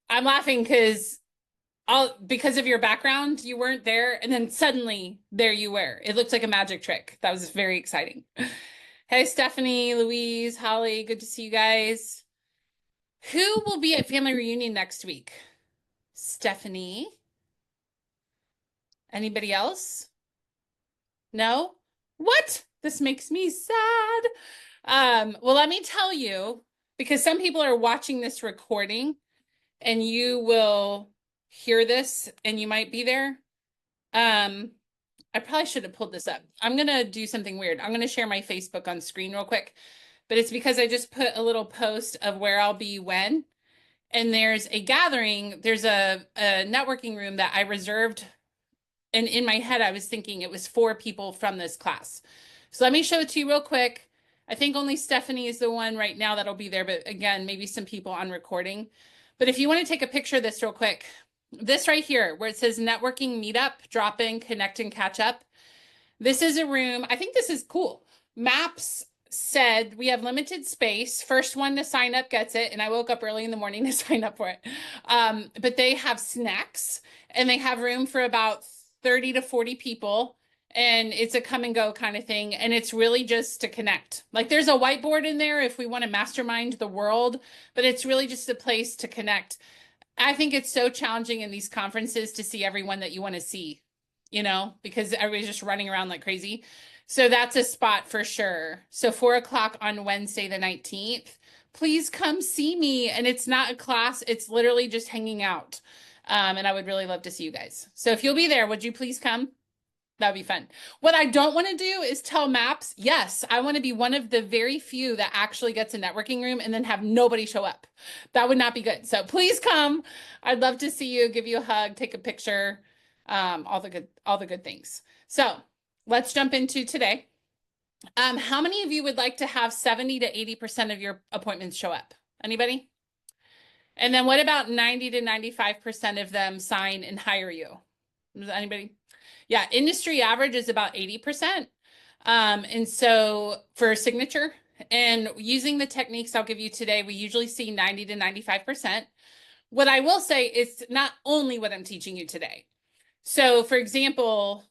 I'm laughing because of your background, you weren't there, and then suddenly there you were. It looked like a magic trick. That was very exciting. Hey, Stephanie, Louise, Holly, good to see you guys. Who will be at family reunion next week? Stephanie? Anybody else? No? What? This makes me sad. Well, let me tell you, because some people are watching this recording and you will hear this and you might be there. Um, I probably should have pulled this up. I'm gonna do something weird. I'm gonna share my Facebook on screen real quick, but it's because I just put a little post of where I'll be when. And there's a gathering, there's a networking room that I reserved. And in my head, I was thinking it was 4 people from this class. So let me show it to you real quick. I think only Stephanie is the one right now that'll be there, but again, maybe some people on recording. But if you want to take a picture of this real quick, this right here, where it says networking meetup, drop in, connect and catch up. This is a room. I think this is cool. Maps said we have limited space. First one to sign up gets it. And I woke up early in the morning to sign up for it. But they have snacks and they have room for about 30 to 40 people. And it's a come and go kind of thing. And it's really just to connect. Like there's a whiteboard in there if we want to mastermind the world, but it's really just a place to connect. I think it's so challenging in these conferences to see everyone that you want to see, because everybody's just running around like crazy. So that's a spot for sure. So 4 o'clock on Wednesday, the 19th, please come see me. And it's not a class, it's literally just hanging out. And I would really love to see you guys. So if you'll be there, would you please come? That'd be fun. What I don't want to do is tell Maps, yes, I want to be one of the very few that actually gets a networking room and then have nobody show up. That would not be good. So please come. I'd love to see you, give you a hug, take a picture, all the good things. So let's jump into today. How many of you would like to have 70 to 80% of your appointments show up? Anybody? And then what about 90 to 95% of them sign and hire you? Anybody? Yeah, industry average is about 80%. And so for signature and using the techniques I'll give you today, we usually see 90 to 95%. What I will say is not only what I'm teaching you today. So for example,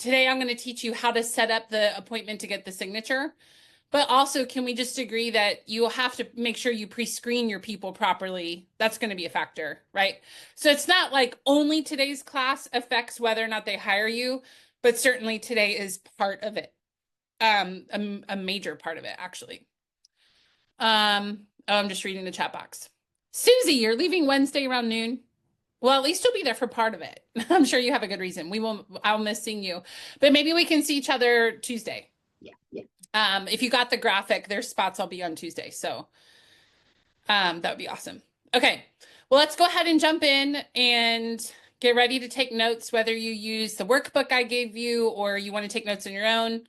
today I'm going to teach you how to set up the appointment to get the signature. But also, can we just agree that you'll have to make sure you pre-screen your people properly? That's going to be a factor, right? So it's not like only today's class affects whether or not they hire you, but certainly today is part of it. A major part of it, actually. Oh, I'm just reading the chat box. Susie, you're leaving Wednesday around noon. Well, at least you'll be there for part of it. I'm sure you have a good reason. I'll miss seeing you, but maybe we can see each other Tuesday. Yeah. If you got the graphic, there's spots I'll be on Tuesday. So that would be awesome. Okay, well, let's go ahead and jump in and get ready to take notes, whether you use the workbook I gave you or you want to take notes on your own.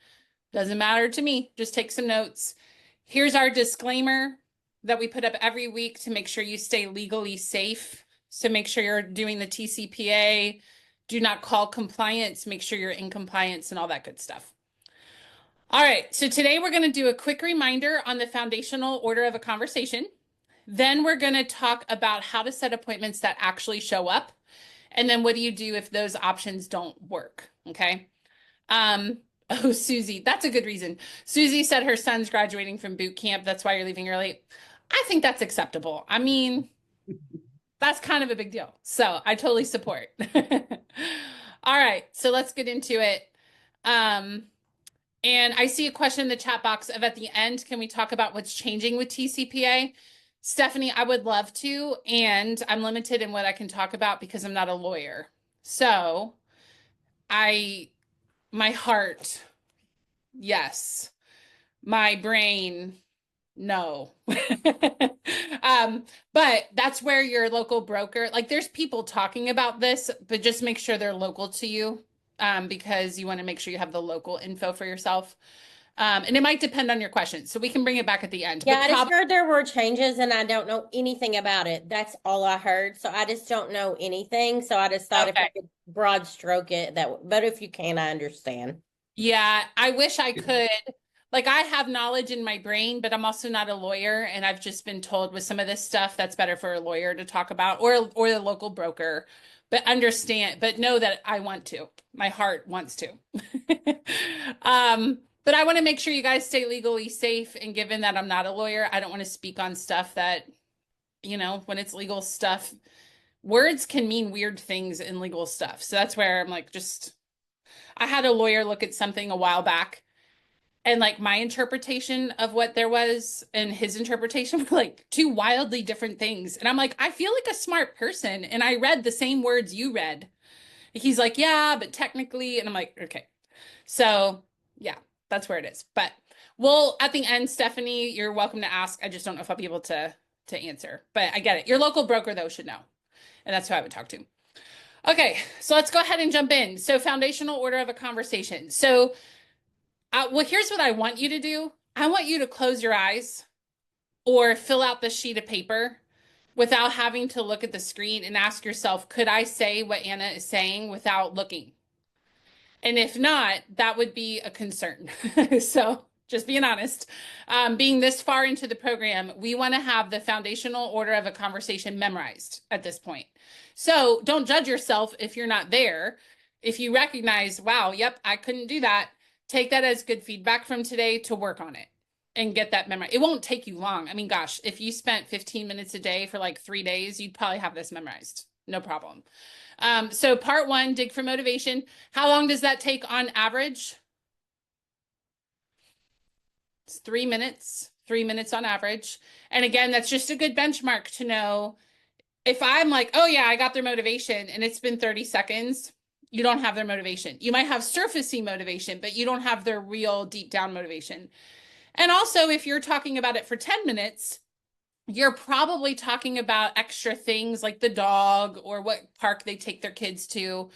Doesn't matter to me. Just take some notes. Here's our disclaimer that we put up every week to make sure you stay legally safe. So make sure you're doing the TCPA. Do not call compliance. Make sure you're in compliance and all that good stuff. All right, so today we're going to do a quick reminder on the foundational order of a conversation. Then we're going to talk about how to set appointments that actually show up. And then what do you do if those options don't work? Okay. Oh, Susie, that's a good reason. Susie said her son's graduating from boot camp. That's why you're leaving early. I think that's acceptable. I mean, that's kind of a big deal. So I totally support. All right, so let's get into it. And I see a question in the chat box of at the end, can we talk about what's changing with TCPA? Stephanie, I would love to, and I'm limited in what I can talk about because I'm not a lawyer. So my heart, yes. My brain, no. But that's where your local broker, like there's people talking about this, but just make sure they're local to you, because you want to make sure you have the local info for yourself. And it might depend on your questions. So we can bring it back at the end. Yeah, I just heard there were changes and I don't know anything about it. That's all I heard. So I just don't know anything. So I just thought if I could broad stroke it, but if you can, I understand. Yeah, I wish I could. like I have knowledge in my brain, but I'm also not a lawyer. And I've just been told with some of this stuff that's better for a lawyer to talk about or the local broker. But understand, but know that I want to. My heart wants to. But I want to make sure you guys stay legally safe. And given that I'm not a lawyer, I don't want to speak on stuff that, when it's legal stuff, words can mean weird things in legal stuff. So that's where I'm like, I had a lawyer look at something a while back, and like my interpretation of what there was and his interpretation were like two wildly different things. And I'm like, I feel like a smart person and I read the same words you read. He's like, yeah, but technically, and I'm like, okay. So yeah, that's where it is. But well, at the end, Stephanie, you're welcome to ask. I just don't know if I'll be able to answer, but I get it. Your local broker though should know. And that's who I would talk to. Okay, so let's go ahead and jump in. So foundational order of a conversation. So well, here's what I want you to do. I want you to close your eyes or fill out the sheet of paper without having to look at the screen and ask yourself, could I say what Anna is saying without looking? And if not, that would be a concern. So just being honest, being this far into the program, we want to have the foundational order of a conversation memorized at this point. So don't judge yourself if you're not there. If you recognize, wow, yep, I couldn't do that, take that as good feedback from today to work on it and get that memorized. It won't take you long. I mean, gosh, if you spent 15 minutes a day for like 3 days, you'd probably have this memorized. No problem. So part 1, dig for motivation. How long does that take on average? It's 3 minutes, 3 minutes on average. And again, that's just a good benchmark to know if I'm like, oh yeah, I got their motivation and it's been 30 seconds, you don't have their motivation. You might have surfacey motivation, but you don't have their real deep down motivation. And also, if you're talking about it for 10 minutes, you're probably talking about extra things like the dog or what park they take their kids to.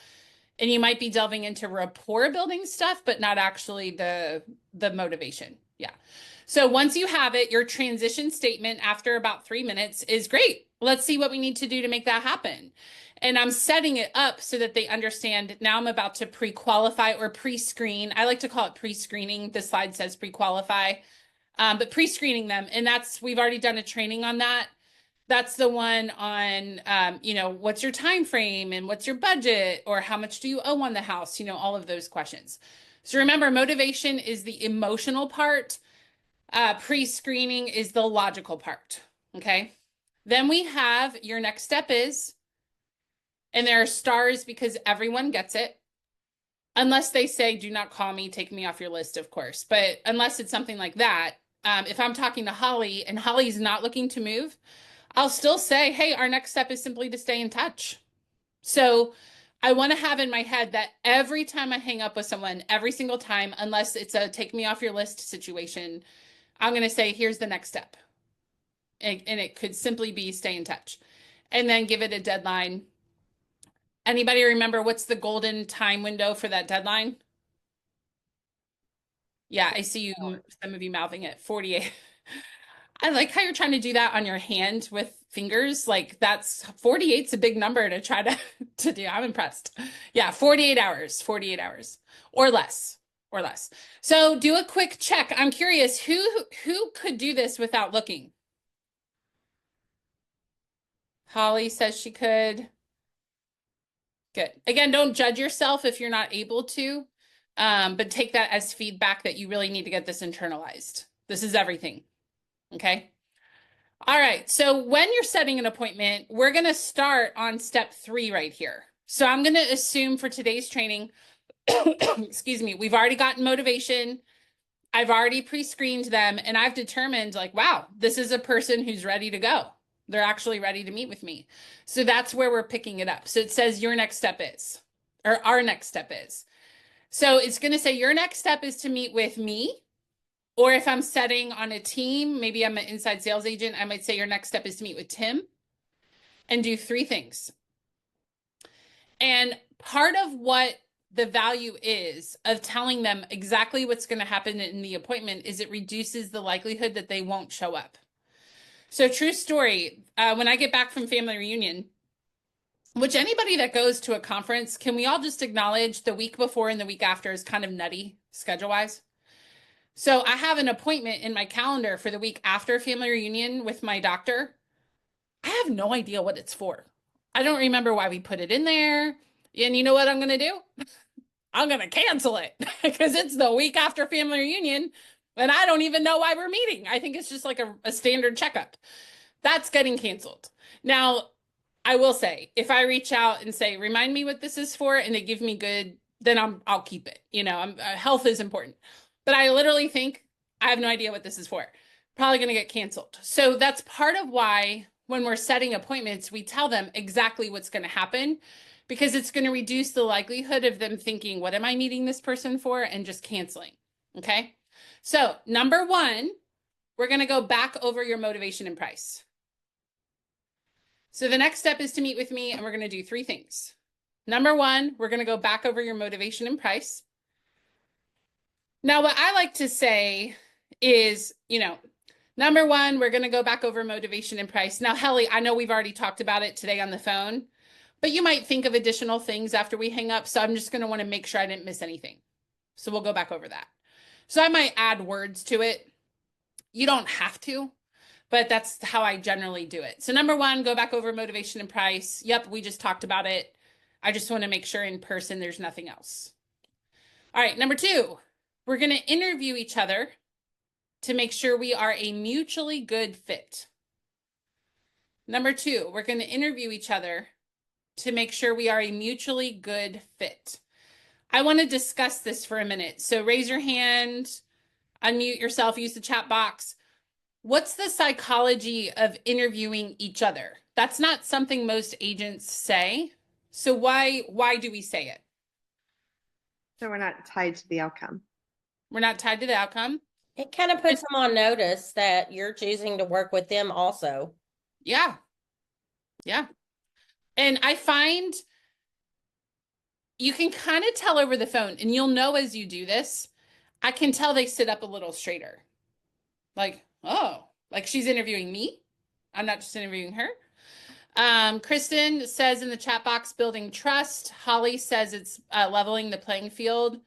And you might be delving into rapport building stuff, but not actually the motivation. Yeah. So once you have it, your transition statement after about 3 minutes is great. Let's see what we need to do to make that happen. And I'm setting it up so that they understand now I'm about to pre-qualify or pre-screen. I like to call it pre-screening. The slide says pre-qualify, but pre-screening them. And we've already done a training on that. That's the one on, what's your time frame and what's your budget or how much do you owe on the house? All of those questions. So remember, motivation is the emotional part. Pre-screening is the logical part. Okay. Then we have your next step is, and there are stars because everyone gets it. Unless they say, do not call me, take me off your list, of course. But unless it's something like that, if I'm talking to Holly and Holly's not looking to move, I'll still say, hey, our next step is simply to stay in touch. So I want to have in my head that every time I hang up with someone, every single time, unless it's a take me off your list situation, I'm going to say, here's the next step. And it could simply be stay in touch and then give it a deadline. Anybody remember what's the golden time window for that deadline? Yeah, I see you, some of you mouthing it, 48. I like how you're trying to do that on your hand with fingers. Like that's 48's a big number to try to do. I'm impressed. Yeah, 48 hours, 48 hours or less. Or less. So do a quick check. I'm curious, who could do this without looking? Holly says she could. Good. Again, don't judge yourself if you're not able to, but take that as feedback that you really need to get this internalized. This is everything. Okay. All right. So when you're setting an appointment, we're going to start on step 3 right here. So I'm going to assume for today's training, excuse me, we've already gotten motivation. I've already pre-screened them and I've determined like, wow, this is a person who's ready to go. They're actually ready to meet with me. So that's where we're picking it up. So it says your next step is, or our next step is. So it's going to say your next step is to meet with me. Or if I'm setting on a team, maybe I'm an inside sales agent, I might say your next step is to meet with Tim and do 3 things. And part of what the value is of telling them exactly what's going to happen in the appointment is it reduces the likelihood that they won't show up. So true story, when I get back from family reunion, which anybody that goes to a conference, can we all just acknowledge the week before and the week after is kind of nutty schedule-wise? So I have an appointment in my calendar for the week after family reunion with my doctor. I have no idea what it's for. I don't remember why we put it in there. And you know what I'm going to do? I'm going to cancel it because it's the week after family reunion and I don't even know why we're meeting. I think it's just like a standard checkup. That's getting canceled. Now, I will say, if I reach out and say, remind me what this is for, and they give me good, then I'll keep it. Health is important. But I literally think I have no idea what this is for. Probably going to get canceled. So that's part of why when we're setting appointments, we tell them exactly what's going to happen because it's going to reduce the likelihood of them thinking, what am I meeting this person for? And just canceling. Okay. So number one, we're going to go back over your motivation and price. So the next step is to meet with me and we're going to do three things. Number one, we're going to go back over your motivation and price. Now, what I like to say is, number one, we're going to go back over motivation and price. Now, Helly, I know we've already talked about it today on the phone, but you might think of additional things after we hang up. So I'm just going to want to make sure I didn't miss anything. So we'll go back over that. So I might add words to it. You don't have to, but that's how I generally do it. So number one, go back over motivation and price. Yep, we just talked about it. I just want to make sure in person there's nothing else. All right, number two, we're going to interview each other to make sure we are a mutually good fit. Number two, we're going to interview each other to make sure we are a mutually good fit. I want to discuss this for a minute. So raise your hand, unmute yourself, use the chat box. What's the psychology of interviewing each other? That's not something most agents say. So why do we say it? So we're not tied to the outcome. We're not tied to the outcome. It kind of puts them on notice that you're choosing to work with them also. Yeah. Yeah. And I find you can kind of tell over the phone, and you'll know as you do this, I can tell they sit up a little straighter. Like, oh, like she's interviewing me. I'm not just interviewing her. Kristen says in the chat box, building trust. Holly says it's leveling the playing field.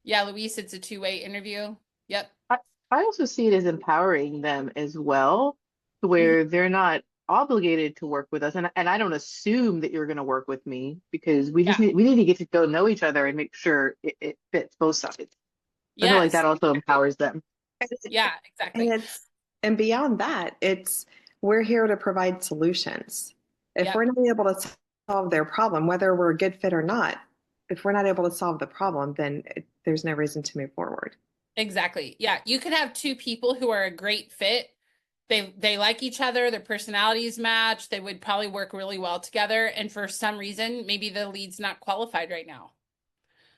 Yeah, Luis, it's a two-way interview. Yep. I also see it as empowering them as well, to where they're not obligated to work with us. And I don't assume that you're going to work with me because we need to get to go know each other and make sure it fits both sides. I feel like that also empowers them. Yeah, exactly. And beyond that, we're here to provide solutions. If we're not able to solve their problem, whether we're a good fit or not, if we're not able to solve the problem, then there's no reason to move forward. Exactly. Yeah, you could have two people who are a great fit. They like each other, their personalities match, they would probably work really well together. And for some reason, maybe the lead's not qualified right now,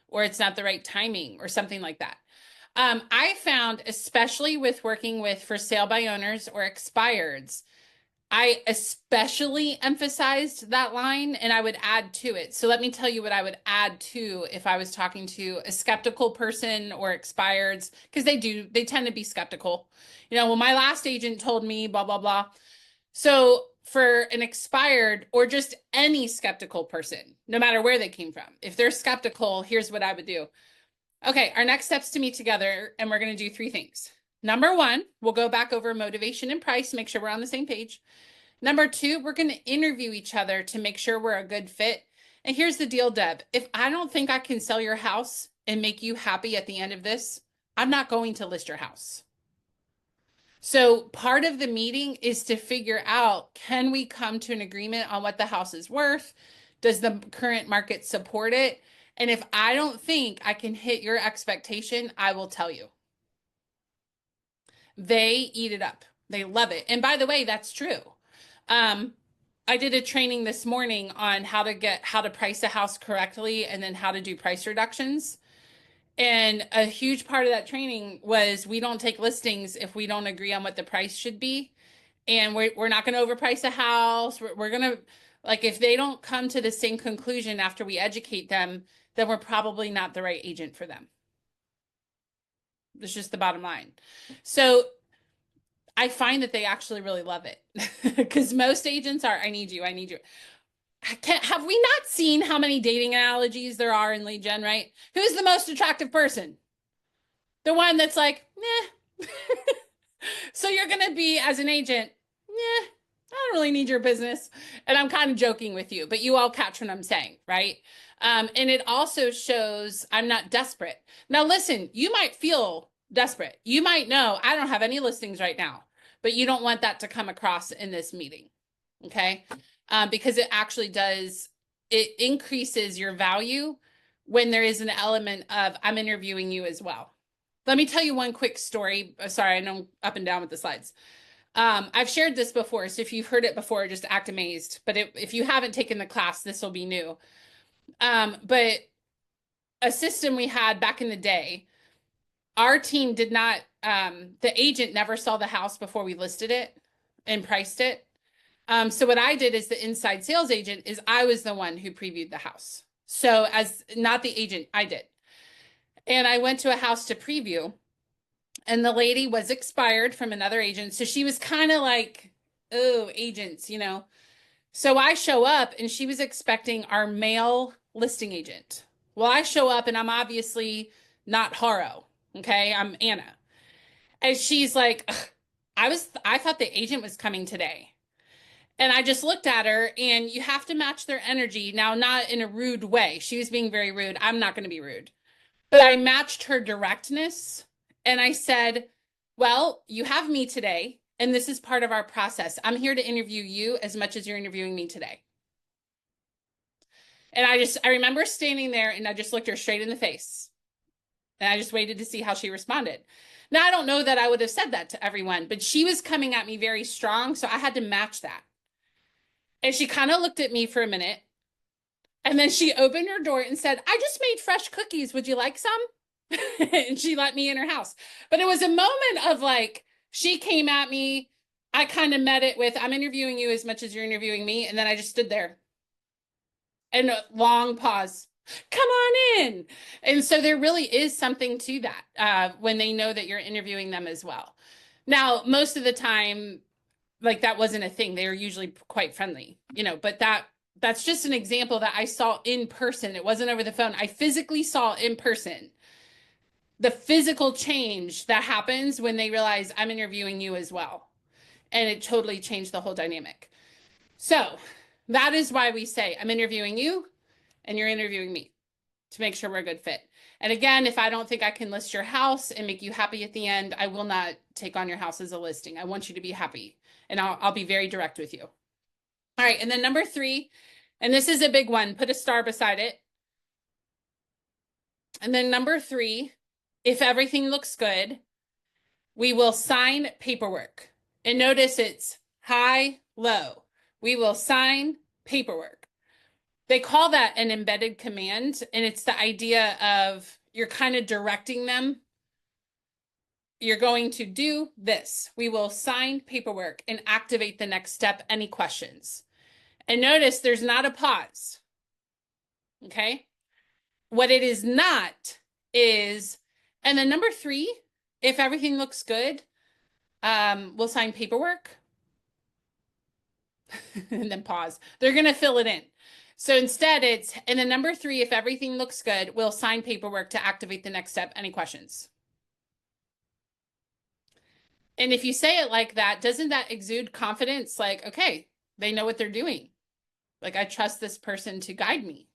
or it's not the right timing or something like that. I found, especially with working with for sale by owners or expireds, I especially emphasized that line and I would add to it. So let me tell you what I would add to if I was talking to a skeptical person or expireds, because they tend to be skeptical. Well, my last agent told me blah, blah, blah. So for an expired or just any skeptical person, no matter where they came from, if they're skeptical, here's what I would do. Okay, our next steps to meet together, and we're going to do three things. Number one, we'll go back over motivation and price, make sure we're on the same page. Number two, we're going to interview each other to make sure we're a good fit. And here's the deal, Deb. If I don't think I can sell your house and make you happy at the end of this, I'm not going to list your house. So part of the meeting is to figure out, can we come to an agreement on what the house is worth? Does the current market support it? And if I don't think I can hit your expectation, I will tell you. They eat it up. They love it. And by the way, that's true. I did a training this morning on how to price a house correctly and then how to do price reductions. And a huge part of that training was we don't take listings if we don't agree on what the price should be. And we're not going to overprice a house. We're going to, like, if they don't come to the same conclusion after we educate them, then we're probably not the right agent for them. It's just the bottom line. So I find that they actually really love it because most agents are, I need you. Have we not seen how many dating analogies there are in lead gen, right? Who's the most attractive person? The one that's like, nah. So you're going to be, as an agent, nah, I don't really need your business. And I'm kind of joking with you, but you all catch what I'm saying, right? And it also shows I'm not desperate. Now, listen, you might feel desperate. You might know I don't have any listings right now, but you don't want that to come across in this meeting, okay? Because it actually does, it increases your value when there is an element of I'm interviewing you as well. Let me tell you one quick story. Sorry, I know I'm up and down with the slides. I've shared this before, so if you've heard it before, just act amazed. But if you haven't taken the class, this will be new. But a system we had back in the day, our team did not, the agent never saw the house before we listed it and priced it. So what I did as the inside sales agent is I was the one who previewed the house. So as not the agent, I did. And I went to a house to preview, and the lady was expired from another agent. So she was kind of like, oh, agents, you know. So I show up and she was expecting our male listing agent. Well, I show up and I'm obviously not Haro. Okay. I'm Anna. And she's like, I thought the agent was coming today. And I just looked at her, and you have to match their energy. Now, not in a rude way. She was being very rude. I'm not going to be rude. But I matched her directness, and I said, well, you have me today, and this is part of our process. I'm here to interview you as much as you're interviewing me today. And I remember standing there, and I just looked her straight in the face. And I just waited to see how she responded. Now, I don't know that I would have said that to everyone, but she was coming at me very strong, so I had to match that. And she kind of looked at me for a minute. And then she opened her door and said, I just made fresh cookies. Would you like some? And she let me in her house. But it was a moment of like, she came at me. I kind of met it with, I'm interviewing you as much as you're interviewing me. And then I just stood there. And a long pause. Come on in. And so there really is something to that when they know that you're interviewing them as well. Now, most of the time, like that wasn't a thing. They were usually quite friendly, you know, but that's just an example that I saw in person. It wasn't over the phone. I physically saw in person the physical change that happens when they realize I'm interviewing you as well. And it totally changed the whole dynamic. So that is why we say I'm interviewing you and you're interviewing me to make sure we're a good fit. And again, if I don't think I can list your house and make you happy at the end, I will not take on your house as a listing. I want you to be happy. And I'll be very direct with you. All right. And then number 3, and this is a big one, put a star beside it. And then number 3, if everything looks good, we will sign paperwork. And notice it's high, low. We will sign paperwork. They call that an embedded command. And it's the idea of you're kind of directing them. You're going to do this. We will sign paperwork and activate the next step. Any questions? And notice there's not a pause. Okay. What it is not is, and then number 3, if everything looks good, we'll sign paperwork. And then pause. They're going to fill it in. So instead it's, and then number 3, if everything looks good, we'll sign paperwork to activate the next step. Any questions? And if you say it like that, doesn't that exude confidence? Like, okay, they know what they're doing. Like, I trust this person to guide me.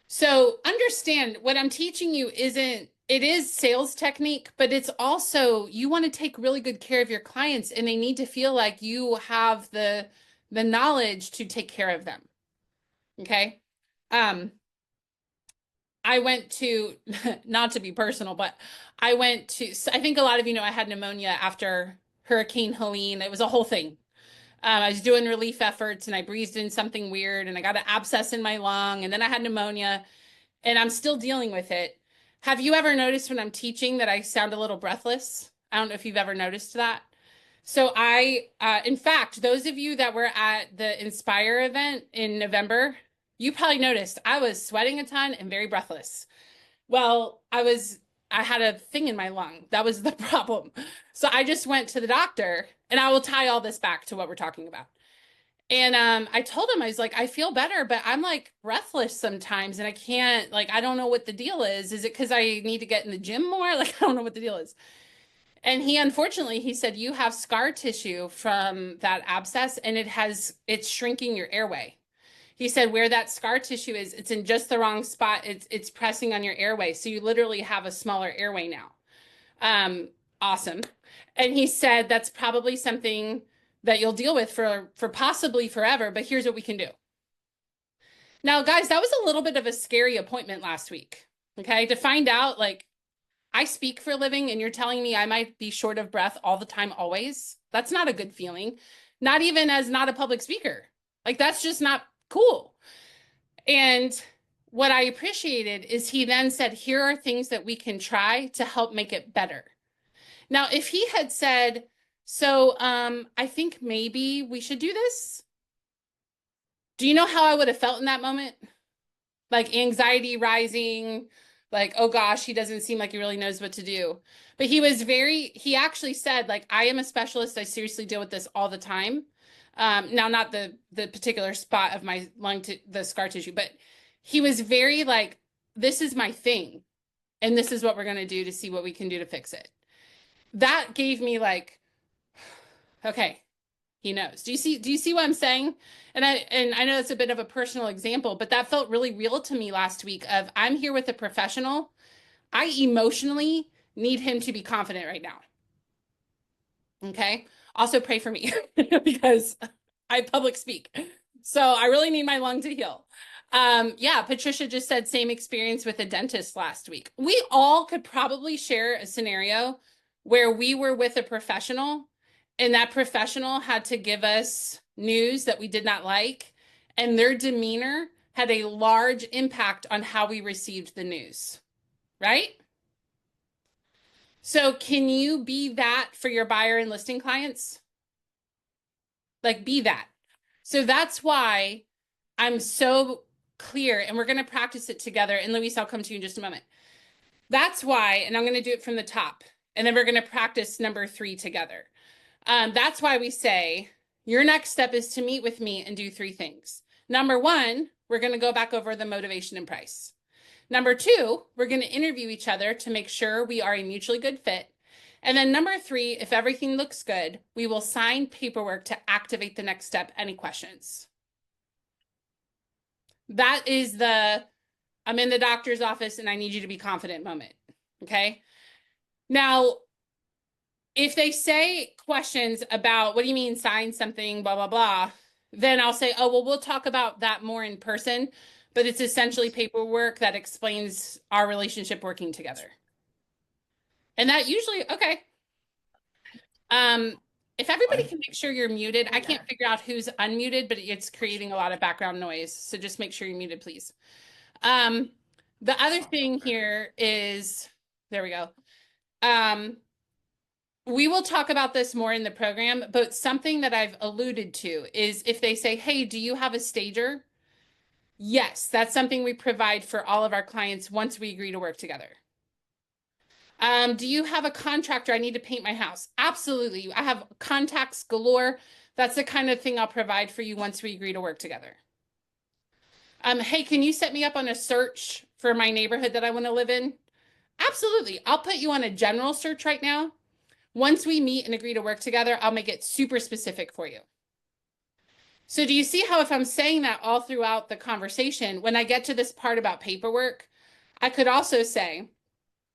So understand what I'm teaching you it is sales technique, but it's also, you want to take really good care of your clients, and they need to feel like you have the knowledge to take care of them. Okay. I went to, not to be personal, but I think a lot of you know I had pneumonia after Hurricane Helene. It was a whole thing. I was doing relief efforts and I breathed in something weird and I got an abscess in my lung, and then I had pneumonia and I'm still dealing with it. Have you ever noticed when I'm teaching that I sound a little breathless? I don't know if you've ever noticed that. So in fact, those of you that were at the Inspire event in November, you probably noticed I was sweating a ton and very breathless. Well, I had a thing in my lung. That was the problem. So I just went to the doctor, and I will tie all this back to what we're talking about. And I told him, I was like, I feel better, but I'm like breathless sometimes and I can't, like, I don't know what the deal is. Is it because I need to get in the gym more? Like, I don't know what the deal is. And unfortunately, he said, you have scar tissue from that abscess and it's shrinking your airway. He said, where that scar tissue is, it's in just the wrong spot. It's pressing on your airway. So you literally have a smaller airway now. Awesome. And he said, that's probably something that you'll deal with for possibly forever, but here's what we can do. Now, guys, that was a little bit of a scary appointment last week. Okay. To find out, like, I speak for a living and you're telling me I might be short of breath all the time, always. That's not a good feeling. Not even as not a public speaker. Like, that's just not cool. And what I appreciated is he then said, here are things that we can try to help make it better. Now, if he had said, so I think maybe we should do this. Do you know how I would have felt in that moment? Like anxiety rising, like, oh gosh, he doesn't seem like he really knows what to do. But he actually said, like, I am a specialist. I seriously deal with this all the time. Now, not the particular spot of my the scar tissue, but he was very like, this is my thing. And this is what we're going to do to see what we can do to fix it. That gave me like, okay, he knows. Do you see what I'm saying? And I know it's a bit of a personal example, but that felt really real to me last week of I'm here with a professional. I emotionally need him to be confident right now. Okay. Also pray for me because I public speak. So I really need my lung to heal. Yeah, Patricia just said same experience with a dentist last week. We all could probably share a scenario where we were with a professional and that professional had to give us news that we did not like, and their demeanor had a large impact on how we received the news, right? So can you be that for your buyer and listing clients? Like, be that. So that's why I'm so clear, and we're going to practice it together. And Luis, I'll come to you in just a moment. That's why, and I'm going to do it from the top, and then we're going to practice number 3 together. That's why we say your next step is to meet with me and do 3 things. Number 1, we're going to go back over the motivation and price. Number 2, we're going to interview each other to make sure we are a mutually good fit. And then number 3, if everything looks good, we will sign paperwork to activate the next step. Any questions? That is the, I'm in the doctor's office and I need you to be confident moment. Okay. Now, if they say questions about, what do you mean sign something, blah, blah, blah, then I'll say, oh, well, we'll talk about that more in person, but it's essentially paperwork that explains our relationship working together. And that usually, okay. If everybody can make sure you're muted, I can't figure out who's unmuted, but it's creating a lot of background noise. So just make sure you're muted, please. The other thing here is, there we go. We will talk about this more in the program, but something that I've alluded to is if they say, hey, do you have a stager? Yes, that's something we provide for all of our clients once we agree to work together. Do you have a contractor? I need to paint my house. Absolutely. I have contacts galore. That's the kind of thing I'll provide for you once we agree to work together. Hey, can you set me up on a search for my neighborhood that I want to live in? Absolutely. I'll put you on a general search right now. Once we meet and agree to work together, I'll make it super specific for you. So do you see how if I'm saying that all throughout the conversation, when I get to this part about paperwork, I could also say,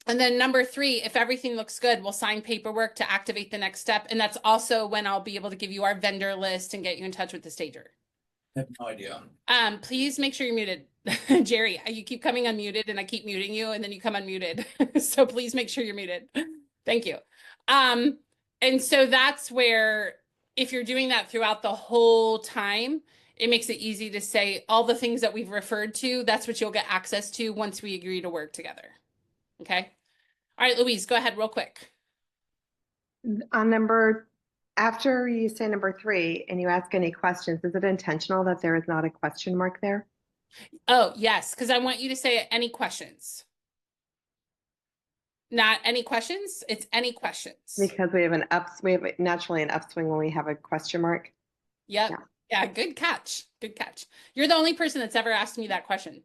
and then number 3, if everything looks good, we'll sign paperwork to activate the next step. And that's also when I'll be able to give you our vendor list and get you in touch with the stager. I have no idea. Please make sure you're muted. Jerry, you keep coming unmuted and I keep muting you and then you come unmuted. So please make sure you're muted. Thank you. And so that's where, if you're doing that throughout the whole time, it makes it easy to say all the things that we've referred to, that's what you'll get access to once we agree to work together. Okay. All right, Louise, go ahead real quick. On after you say number 3 and you ask any questions, is it intentional that there is not a question mark there? Oh, yes, because I want you to say any questions. Not any questions, it's any questions. Because we have naturally an upswing when we have a question mark. Yep. Yeah. Yeah, good catch. Good catch. You're the only person that's ever asked me that question.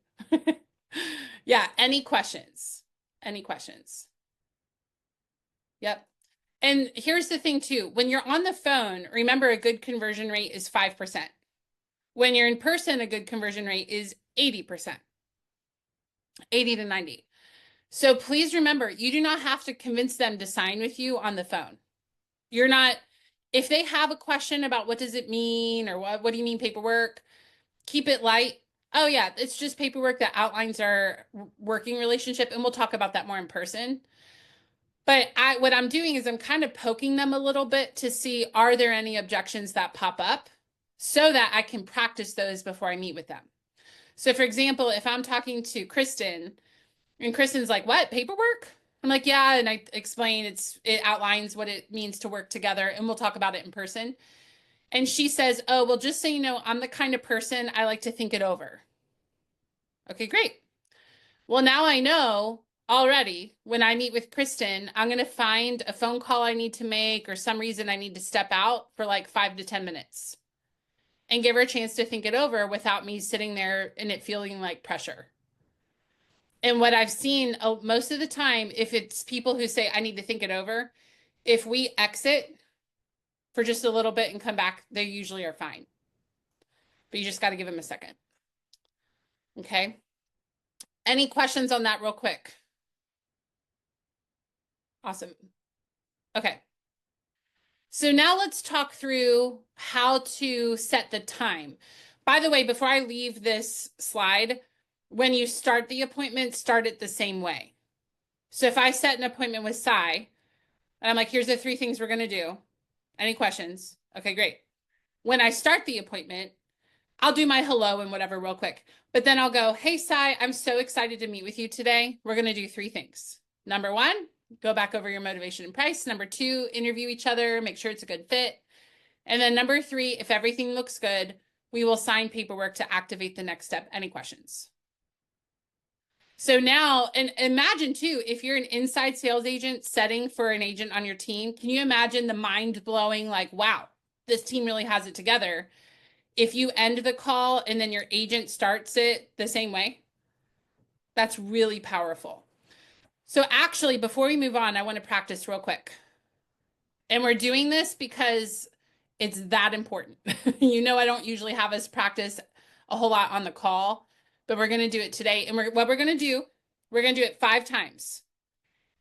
Yeah, any questions? Any questions? Yep. And here's the thing too, when you're on the phone, remember a good conversion rate is 5%. When you're in person, a good conversion rate is 80%, 80 to 90. So please remember, you do not have to convince them to sign with you on the phone. You're not, if they have a question about what does it mean or what do you mean paperwork, keep it light. Oh yeah, it's just paperwork that outlines our working relationship, and we'll talk about that more in person. But what I'm doing is I'm kind of poking them a little bit to see, are there any objections that pop up so that I can practice those before I meet with them. So for example, if I'm talking to Kristen and Kristen's like, what, paperwork? I'm like, yeah. And I explain it outlines what it means to work together, and we'll talk about it in person. And she says, oh, well, just so you know, I'm the kind of person I like to think it over. Okay, great. Well, now I know already when I meet with Kristen, I'm going to find a phone call I need to make or some reason I need to step out for like 5 to 10 minutes and give her a chance to think it over without me sitting there and it feeling like pressure. And what I've seen most of the time, if it's people who say, I need to think it over, if we exit for just a little bit and come back, they usually are fine. But you just got to give them a second. Okay. Any questions on that real quick? Awesome. Okay. So now let's talk through how to set the time. By the way, before I leave this slide, when you start the appointment, start it the same way. So if I set an appointment with Cy, and I'm like, here's the 3 things we're going to do. Any questions? Okay, great. When I start the appointment, I'll do my hello and whatever real quick. But then I'll go, hey, Cy, I'm so excited to meet with you today. We're going to do 3 things. Number 1, go back over your motivation and price. Number 2, interview each other, make sure it's a good fit. And then number 3, if everything looks good, we will sign paperwork to activate the next step. Any questions? So now, and imagine too, if you're an inside sales agent setting for an agent on your team, can you imagine the mind blowing, like, wow, this team really has it together. If you end the call and then your agent starts it the same way, that's really powerful. So actually, before we move on, I want to practice real quick. And we're doing this because it's that important. You know, I don't usually have us practice a whole lot on the call, but we're going to do it today. And what we're going to do, we're going to do it 5 times.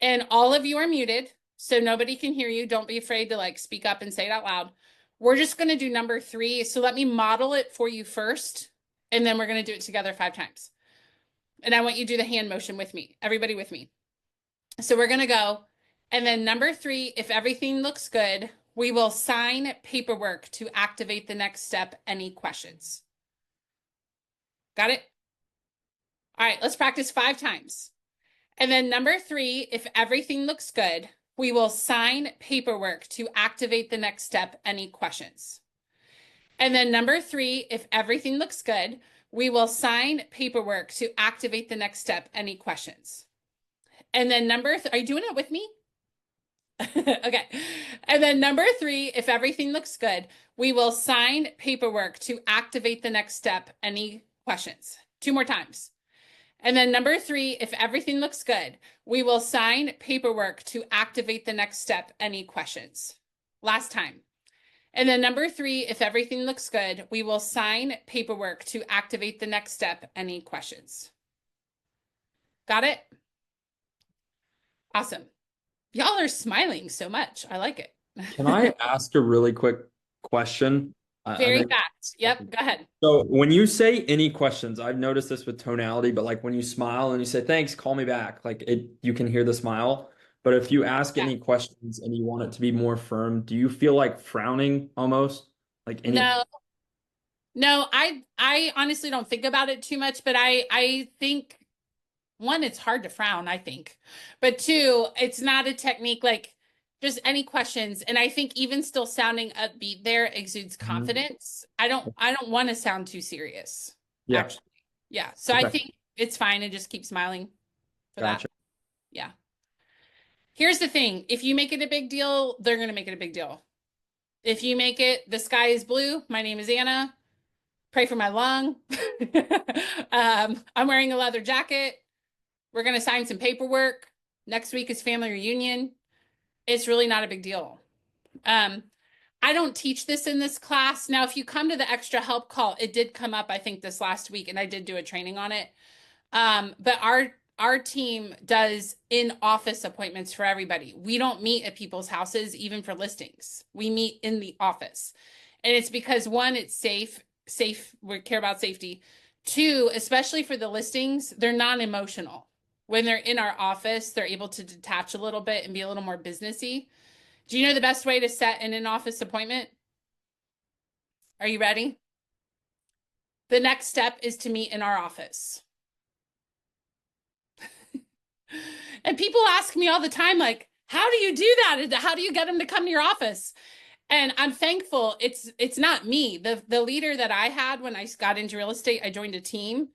And all of you are muted, so nobody can hear you. Don't be afraid to like speak up and say it out loud. We're just going to do number 3. So let me model it for you first, and then we're going to do it together 5 times. And I want you to do the hand motion with me, everybody with me. So we're going to go. And then number 3, if everything looks good, we will sign paperwork to activate the next step. Any questions? Got it? All right, let's practice 5 times. And then number 3, if everything looks good, we will sign paperwork to activate the next step. Any questions? And then number 3, if everything looks good, we will sign paperwork to activate the next step. Any questions? And then are you doing it with me? Okay. And then number 3, if everything looks good, we will sign paperwork to activate the next step. Any questions? 2 more times. And then number 3, if everything looks good, we will sign paperwork to activate the next step. Any questions? Last time. And then number 3, if everything looks good, we will sign paperwork to activate the next step. Any questions? Got it? Awesome. Y'all are smiling so much. I like it. Can I ask a really quick question? Very fast. Yep, go ahead. So when you say any questions, I've noticed this with tonality, but like when you smile and you say, thanks, call me back, like you can hear the smile. But if you ask any questions and you want it to be more firm, do you feel like frowning almost? Like any No, I honestly don't think about it too much, but I think 1, it's hard to frown, I think. But 2, it's not a technique, like just any questions. And I think even still sounding upbeat there exudes confidence. I don't want to sound too serious. Yeah. Actually. Yeah. So I think it's fine to just keep smiling for that. Yeah. Here's the thing. If you make it a big deal, they're going to make it a big deal. If you make it, the sky is blue. My name is Anna. Pray for my lung. I'm wearing a leather jacket. We're going to sign some paperwork. Next week is family reunion. It's really not a big deal. I don't teach this in this class. Now, if you come to the extra help call, it did come up, I think, this last week, and I did do a training on it. But our team does in-office appointments for everybody. We don't meet at people's houses, even for listings. We meet in the office. And it's because, one, it's safe, we care about safety. Two, especially for the listings, they're non-emotional. When they're in our office, they're able to detach a little bit and be a little more businessy. Do you know the best way to set an in-office appointment? Are you ready? The next step is to meet in our office. And people ask me all the time, like, how do you do that? How do you get them to come to your office? And I'm thankful it's not me. The leader that I had when I got into real estate, I joined a team.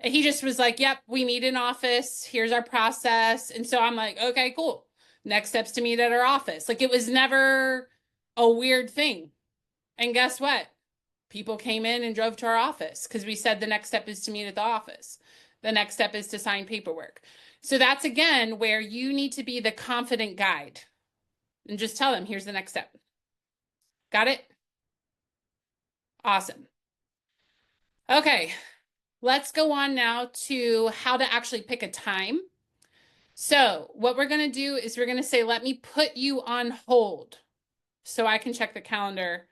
And he just was like, yep, we meet in office. Here's our process. And so I'm like, okay, cool. Next step's to meet at our office. Like, it was never a weird thing. And guess what? People came in and drove to our office because we said the next step is to meet at the office. The next step is to sign paperwork. So that's, again, where you need to be the confident guide and just tell them, here's the next step. Got it? Awesome. Okay, let's go on now to how to actually pick a time. So what we're going to do is we're going to say, let me put you on hold so I can check the calendar.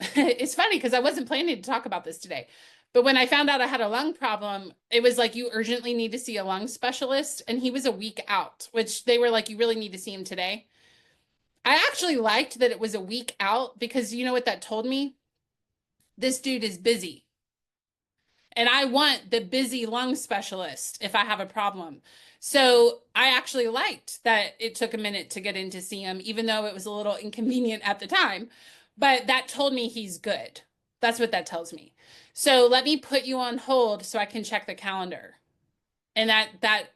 It's funny because I wasn't planning to talk about this today. But when I found out I had a lung problem, it was like, you urgently need to see a lung specialist. And he was a week out, which they were like, you really need to see him today. I actually liked that it was a week out because you know what that told me? This dude is busy. And I want the busy lung specialist if I have a problem. So I actually liked that it took a minute to get in to see him, even though it was a little inconvenient at the time. But that told me he's good. That's what that tells me. So let me put you on hold so I can check the calendar. And that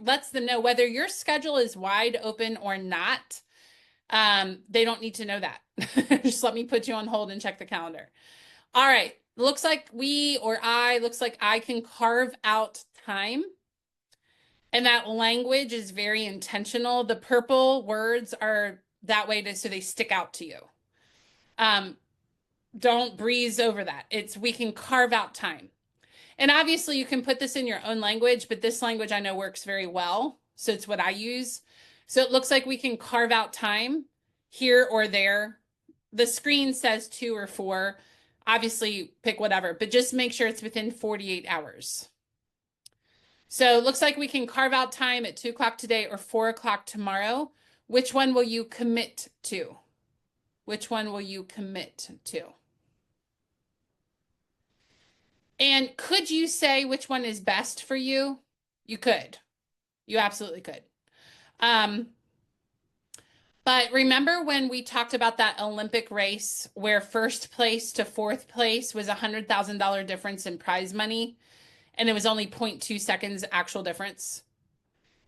lets them know whether your schedule is wide open or not. They don't need to know that. Just let me put you on hold and check the calendar. All right. Looks like I can carve out time. And that language is very intentional. The purple words are that way so they stick out to you. Don't breeze over that. We can carve out time. And obviously you can put this in your own language, but this language I know works very well. So it's what I use. So it looks like we can carve out time here or there. The screen says 2 or 4. Obviously pick whatever, but just make sure it's within 48 hours. So it looks like we can carve out time at 2 o'clock today or 4 o'clock tomorrow. Which one will you commit to? Which one will you commit to? And could you say which one is best for you? You could. You absolutely could. But remember when we talked about that Olympic race where first place to fourth place was $100,000 difference in prize money, and it was only 0.2 seconds actual difference?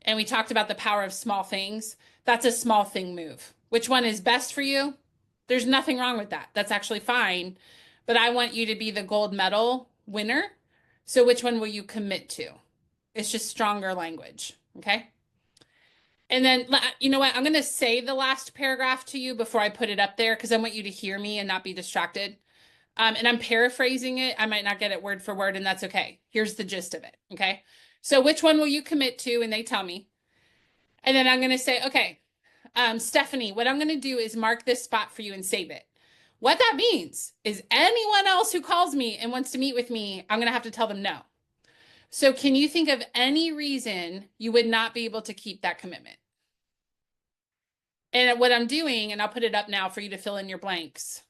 And we talked about the power of small things. That's a small thing move. Which one is best for you? There's nothing wrong with that. That's actually fine. But I want you to be the gold medal winner. So which one will you commit to? It's just stronger language. Okay. And then, you know what? I'm going to say the last paragraph to you before I put it up there because I want you to hear me and not be distracted. And I'm paraphrasing it. I might not get it word for word, and that's okay. Here's the gist of it. Okay. So which one will you commit to? And they tell me. And then I'm going to say, okay, Stephanie, what I'm going to do is mark this spot for you and save it. What that means is anyone else who calls me and wants to meet with me, I'm going to have to tell them no. So can you think of any reason you would not be able to keep that commitment? And what I'm doing, and I'll put it up now for you to fill in your blanks,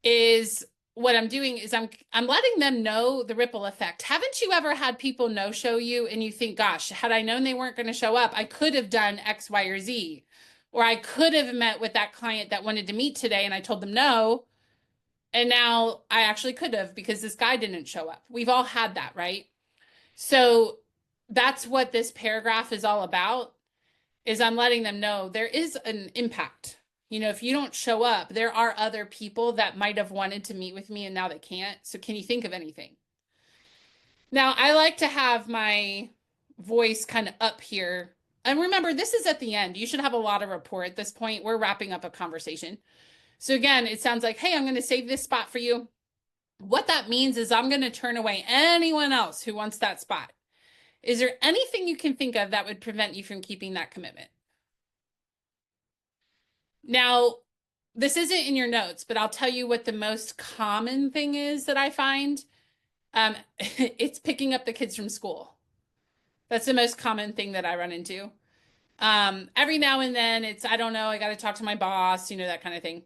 is what I'm doing is I'm letting them know the ripple effect. Haven't you ever had people no-show you and you think, gosh, had I known they weren't going to show up, I could have done X, Y, or Z. Or I could have met with that client that wanted to meet today and I told them no. And now I actually could have because this guy didn't show up. We've all had that, right? So that's what this paragraph is all about. is I'm letting them know there is an impact. You know, if you don't show up, there are other people that might have wanted to meet with me and now they can't. So can you think of anything? Now, I like to have my voice kind of up here. And remember, this is at the end. You should have a lot of rapport at this point. We're wrapping up a conversation. So again, it sounds like, hey, I'm going to save this spot for you. What that means is I'm going to turn away anyone else who wants that spot. Is there anything you can think of that would prevent you from keeping that commitment? Now, this isn't in your notes, but I'll tell you what the most common thing is that I find. It's picking up the kids from school. That's the most common thing that I run into. Every now and then it's, I don't know, I got to talk to my boss, you know, that kind of thing.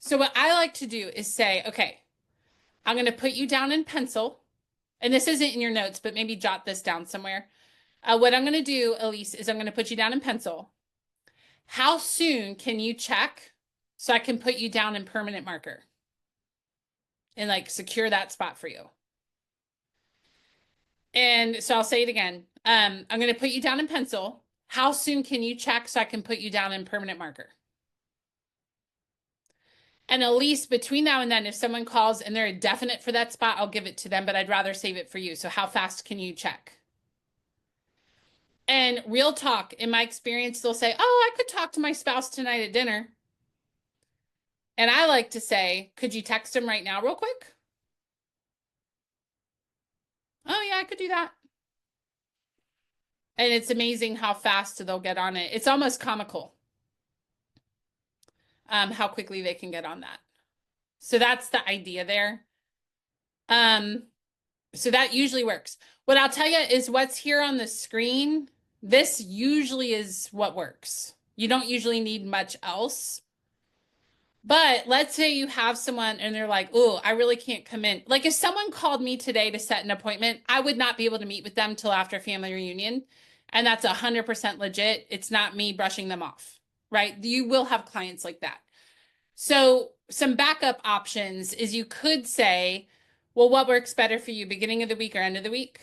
So what I like to do is say, okay, I'm going to put you down in pencil. And this isn't in your notes, but maybe jot this down somewhere. What I'm going to do, Elise, is I'm going to put you down in pencil. How soon can you check so I can put you down in permanent marker and like secure that spot for you? And so I'll say it again. I'm going to put you down in pencil. How soon can you check so I can put you down in permanent marker? And at least between now and then, if someone calls and they're a definite for that spot, I'll give it to them, but I'd rather save it for you. So how fast can you check? And real talk, in my experience, they'll say, oh, I could talk to my spouse tonight at dinner. And I like to say, could you text him right now real quick? Oh yeah, I could do that. And it's amazing how fast they'll get on it. It's almost comical. How quickly they can get on that. So that's the idea there. So that usually works. What I'll tell you is what's here on the screen, this usually is what works. You don't usually need much else. But let's say you have someone and they're like, oh, I really can't come in. Like if someone called me today to set an appointment, I would not be able to meet with them till after family reunion. And that's 100% legit. It's not me brushing them off, right? You will have clients like that. So some backup options is you could say, well, what works better for you, beginning of the week or end of the week?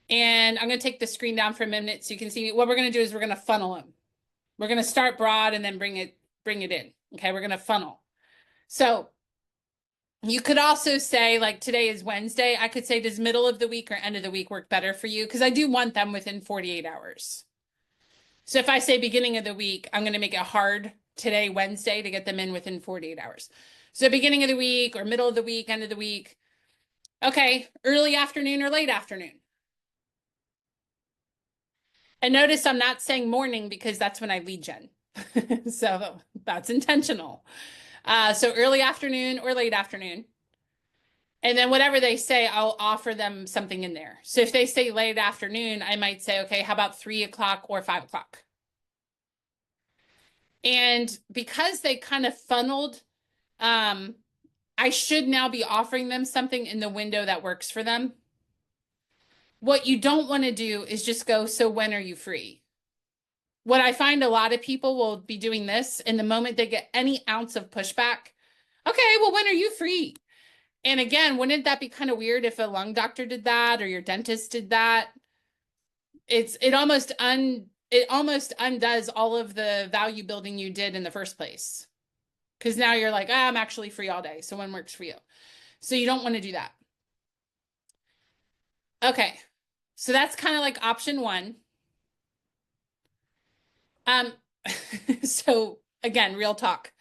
And I'm going to take the screen down for a minute so you can see what we're going to do is we're going to funnel them. We're going to start broad and then bring it in. Okay, we're going to funnel. So you could also say, like today is Wednesday. I could say, does middle of the week or end of the week work better for you? Because I do want them within 48 hours. So if I say beginning of the week, I'm going to make it hard today, Wednesday, to get them in within 48 hours. So beginning of the week or middle of the week, end of the week. Okay, early afternoon or late afternoon. And notice I'm not saying morning because that's when I lead gen. So that's intentional. So early afternoon or late afternoon. And then whatever they say, I'll offer them something in there. So if they say late afternoon, I might say, okay, how about 3 o'clock or 5 o'clock? And because they kind of funneled, I should now be offering them something in the window that works for them. What you don't want to do is just go, so when are you free? What I find a lot of people will be doing this, and the moment they get any ounce of pushback, okay, well, when are you free? And again, wouldn't that be kind of weird if a lung doctor did that or your dentist did that? It almost undoes all of the value building you did in the first place. Because now you're like, I'm actually free all day. So when works for you? So you don't want to do that. Okay. So that's kind of like option one. So again, real talk.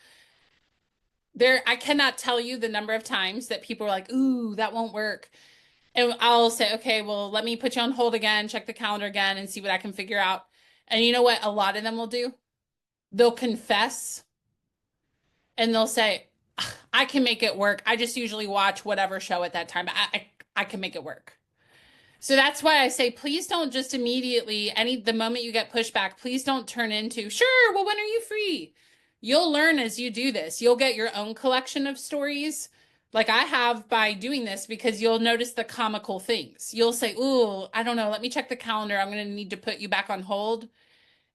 I cannot tell you the number of times that people are like, ooh, that won't work. And I'll say, okay, well, let me put you on hold again, check the calendar again and see what I can figure out. And you know what a lot of them will do? They'll confess and they'll say, I can make it work. I just usually watch whatever show at that time. I can make it work. So that's why I say, please don't just immediately, the moment you get pushback, please don't turn into, sure, well, when are you free? You'll learn as you do this. You'll get your own collection of stories like I have by doing this, because you'll notice the comical things. You'll say, ooh, I don't know, let me check the calendar. I'm going to need to put you back on hold.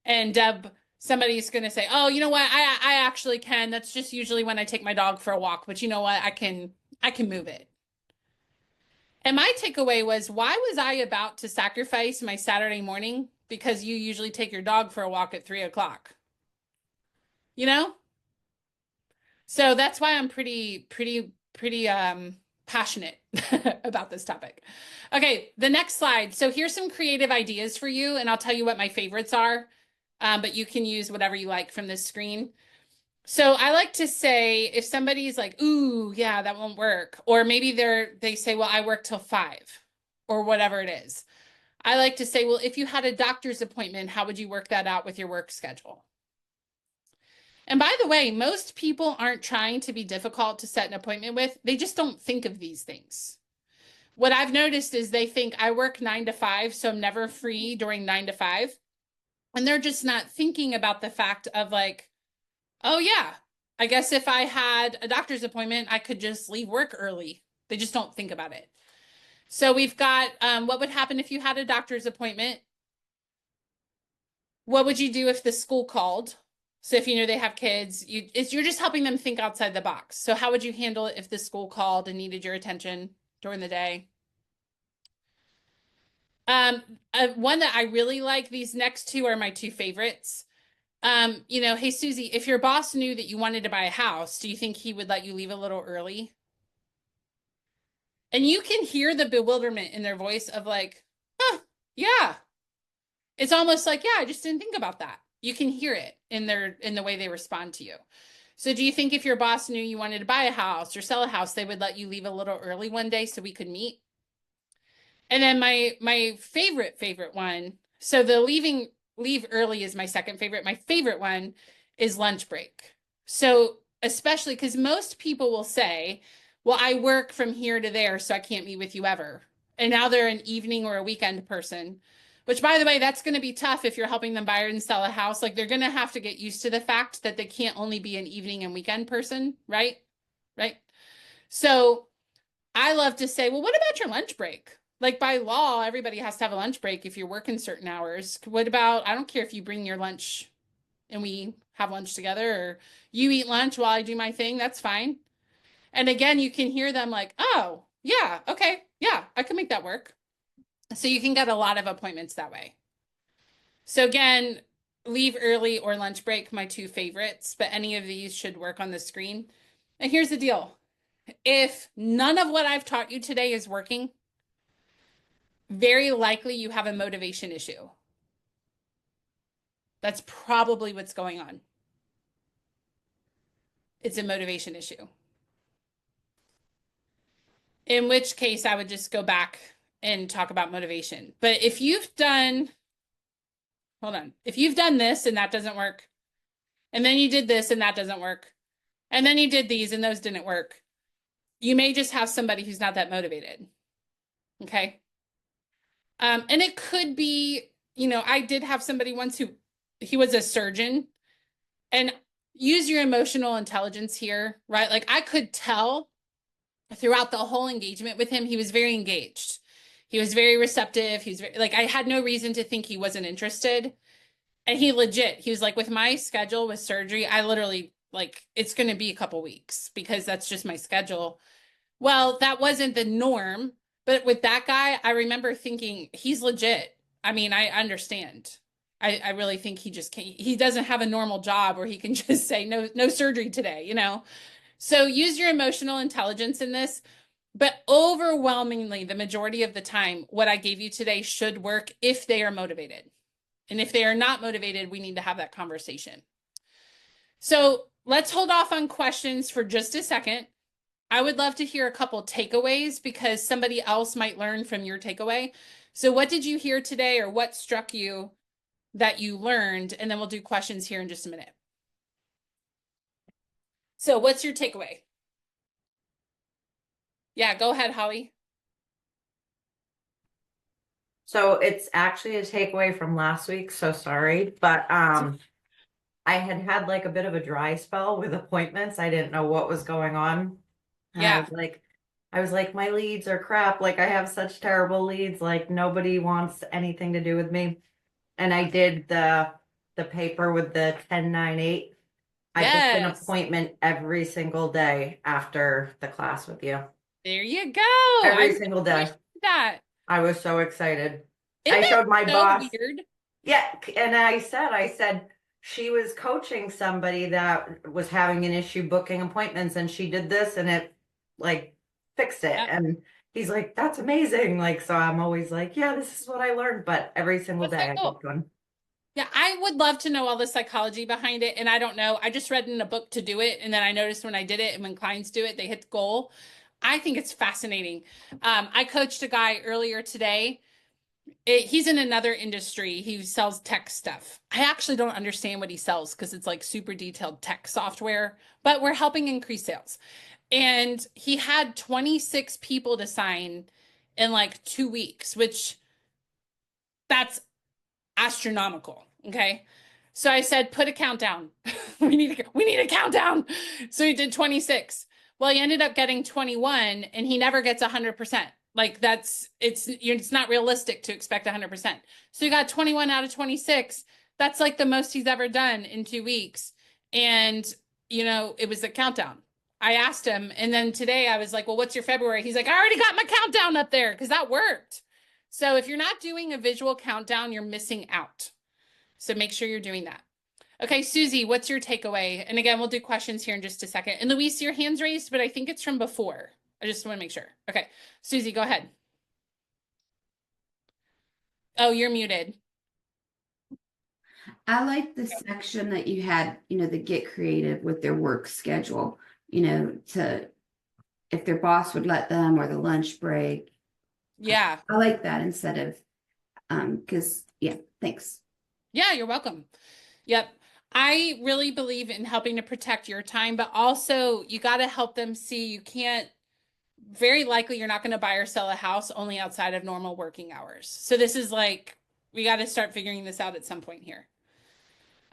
And Deb, somebody's going to say, oh, you know what? I actually can. That's just usually when I take my dog for a walk. But you know what? I can move it. And my takeaway was, why was I about to sacrifice my Saturday morning because you usually take your dog for a walk at 3 o'clock? You know? So that's why I'm pretty passionate about this topic. Okay, the next slide. So here's some creative ideas for you, and I'll tell you what my favorites are, but you can use whatever you like from this screen. So I like to say, if somebody's like, ooh, yeah, that won't work, or maybe they say, well, I work till 5, or whatever it is. I like to say, well, if you had a doctor's appointment, how would you work that out with your work schedule? And by the way, most people aren't trying to be difficult to set an appointment with. They just don't think of these things. What I've noticed is they think I work 9 to 5, so I'm never free during 9 to 5. And they're just not thinking about the fact of like, oh yeah, I guess if I had a doctor's appointment, I could just leave work early. They just don't think about it. So we've got, what would happen if you had a doctor's appointment? What would you do if the school called? So if you know they have kids, you're just helping them think outside the box. So how would you handle it if the school called and needed your attention during the day? One that I really like, these next two are my two favorites. Hey, Susie, if your boss knew that you wanted to buy a house, do you think he would let you leave a little early? And you can hear the bewilderment in their voice of like, huh, yeah. It's almost like, yeah, I just didn't think about that. You can hear it in the way they respond to you. So do you think if your boss knew you wanted to buy a house or sell a house, they would let you leave a little early one day so we could meet? And then my favorite one, so the leave early is my second favorite. My favorite one is lunch break. So especially because most people will say, well, I work from here to there, so I can't meet with you ever. And now they're an evening or a weekend person, which by the way, that's going to be tough if you're helping them buy and sell a house. Like they're going to have to get used to the fact that they can't only be an evening and weekend person, right? Right. So I love to say, well, what about your lunch break? Like by law, everybody has to have a lunch break if you're working certain hours. What about, I don't care if you bring your lunch and we have lunch together, or you eat lunch while I do my thing, that's fine. And again, you can hear them like, oh, yeah, okay, yeah, I can make that work. So you can get a lot of appointments that way. So again, leave early or lunch break, my two favorites, but any of these should work on the screen. And here's the deal. If none of what I've taught you today is working, very likely you have a motivation issue. That's probably what's going on. It's a motivation issue. In which case I would just go back and talk about motivation. But if you've done, if you've done this and that doesn't work, and then you did this and that doesn't work, and then you did these and those didn't work, you may just have somebody who's not that motivated. Okay. And it could be, I did have somebody once he was a surgeon, and use your emotional intelligence here, right? Like I could tell throughout the whole engagement with him, he was very engaged. He was very receptive. He was like, I had no reason to think he wasn't interested. And he was like, with my schedule with surgery, I literally it's going to be a couple weeks because that's just my schedule. Well, that wasn't the norm. But with that guy, I remember thinking he's legit. I mean, I understand. I really think he doesn't have a normal job where he can just say no surgery today, So use your emotional intelligence in this, but overwhelmingly, the majority of the time, what I gave you today should work if they are motivated. And if they are not motivated, we need to have that conversation. So let's hold off on questions for just a second. I would love to hear a couple takeaways because somebody else might learn from your takeaway. So what did you hear today, or what struck you that you learned? And then we'll do questions here in just a minute. So what's your takeaway? Yeah, go ahead, Holly. So it's actually a takeaway from last week, so sorry, but I had like a bit of a dry spell with appointments. I didn't know what was going on. And Yeah. I was like, my leads are crap. Like I have such terrible leads. Like nobody wants anything to do with me. And I did the paper with the 1098. I booked an Yes. appointment every single day after the class with you. There you go. Every I'm single so day. excited for that. I was so excited. Isn't I that showed my so boss. weird? Yeah, and I said she was coaching somebody that was having an issue booking appointments, and she did this, and it like fixed it. Yep. And he's like, "That's amazing!" Like, so I'm always like, "Yeah, this is what I learned." But every single That's so day, I cool. keep going. Yeah, I would love to know all the psychology behind it. And I don't know. I just read in a book to do it. And then I noticed when I did it and when clients do it, they hit the goal. I think it's fascinating. I coached a guy earlier today. He's in another industry. He sells tech stuff. I actually don't understand what he sells because it's like super detailed tech software, but we're helping increase sales. And he had 26 people to sign in like 2 weeks, which that's astronomical. Okay. So I said, put a countdown. we need a countdown. So he did 26. Well, he ended up getting 21 and he never gets 100%. Like it's not realistic to expect 100%. So he got 21 out of 26. That's like the most he's ever done in 2 weeks. And, it was a countdown. I asked him. And then today I was like, well, what's your February? He's like, I already got my countdown up there because that worked. So if you're not doing a visual countdown, you're missing out. So make sure you're doing that. Okay, Susie, what's your takeaway? And again, we'll do questions here in just a second. And Luis, your hand's raised, but I think it's from before. I just want to make sure. Okay, Susie, go ahead. Oh, you're muted. I like the section that you had, the get creative with their work schedule, to if their boss would let them or the lunch break. Yeah. I like that instead of, because thanks. Yeah, you're welcome. Yep. I really believe in helping to protect your time, but also you got to help them see you can't, very likely you're not going to buy or sell a house only outside of normal working hours. So this is like, we got to start figuring this out at some point here.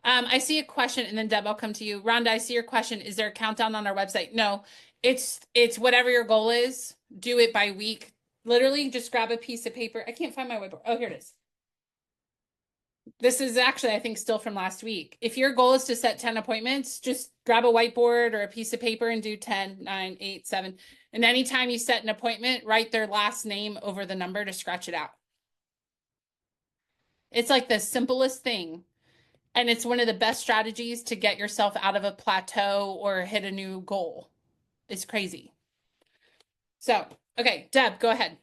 I see a question, and then Deb, I'll come to you. Rhonda, I see your question. Is there a countdown on our website? No, it's whatever your goal is. Do it by week. Literally just grab a piece of paper. I can't find my whiteboard. Oh, here it is. This is actually, I think, still from last week. If your goal is to set 10 appointments, just grab a whiteboard or a piece of paper and do 10, 9, 8, 7. And anytime you set an appointment, write their last name over the number to scratch it out. It's like the simplest thing. And it's one of the best strategies to get yourself out of a plateau or hit a new goal. It's crazy. So, okay, Deb, go ahead.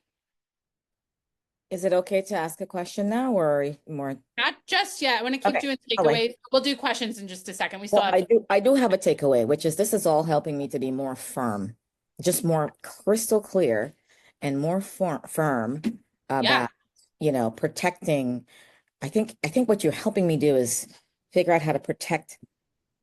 Is it okay to ask a question now or more? Not just yet. I want to keep Okay. doing All right. takeaways. We'll do questions in just a second. We still Well, have I do have a takeaway, which is this is all helping me to be more firm, just more crystal clear and more firm about, protecting. I think what you're helping me do is figure out how to protect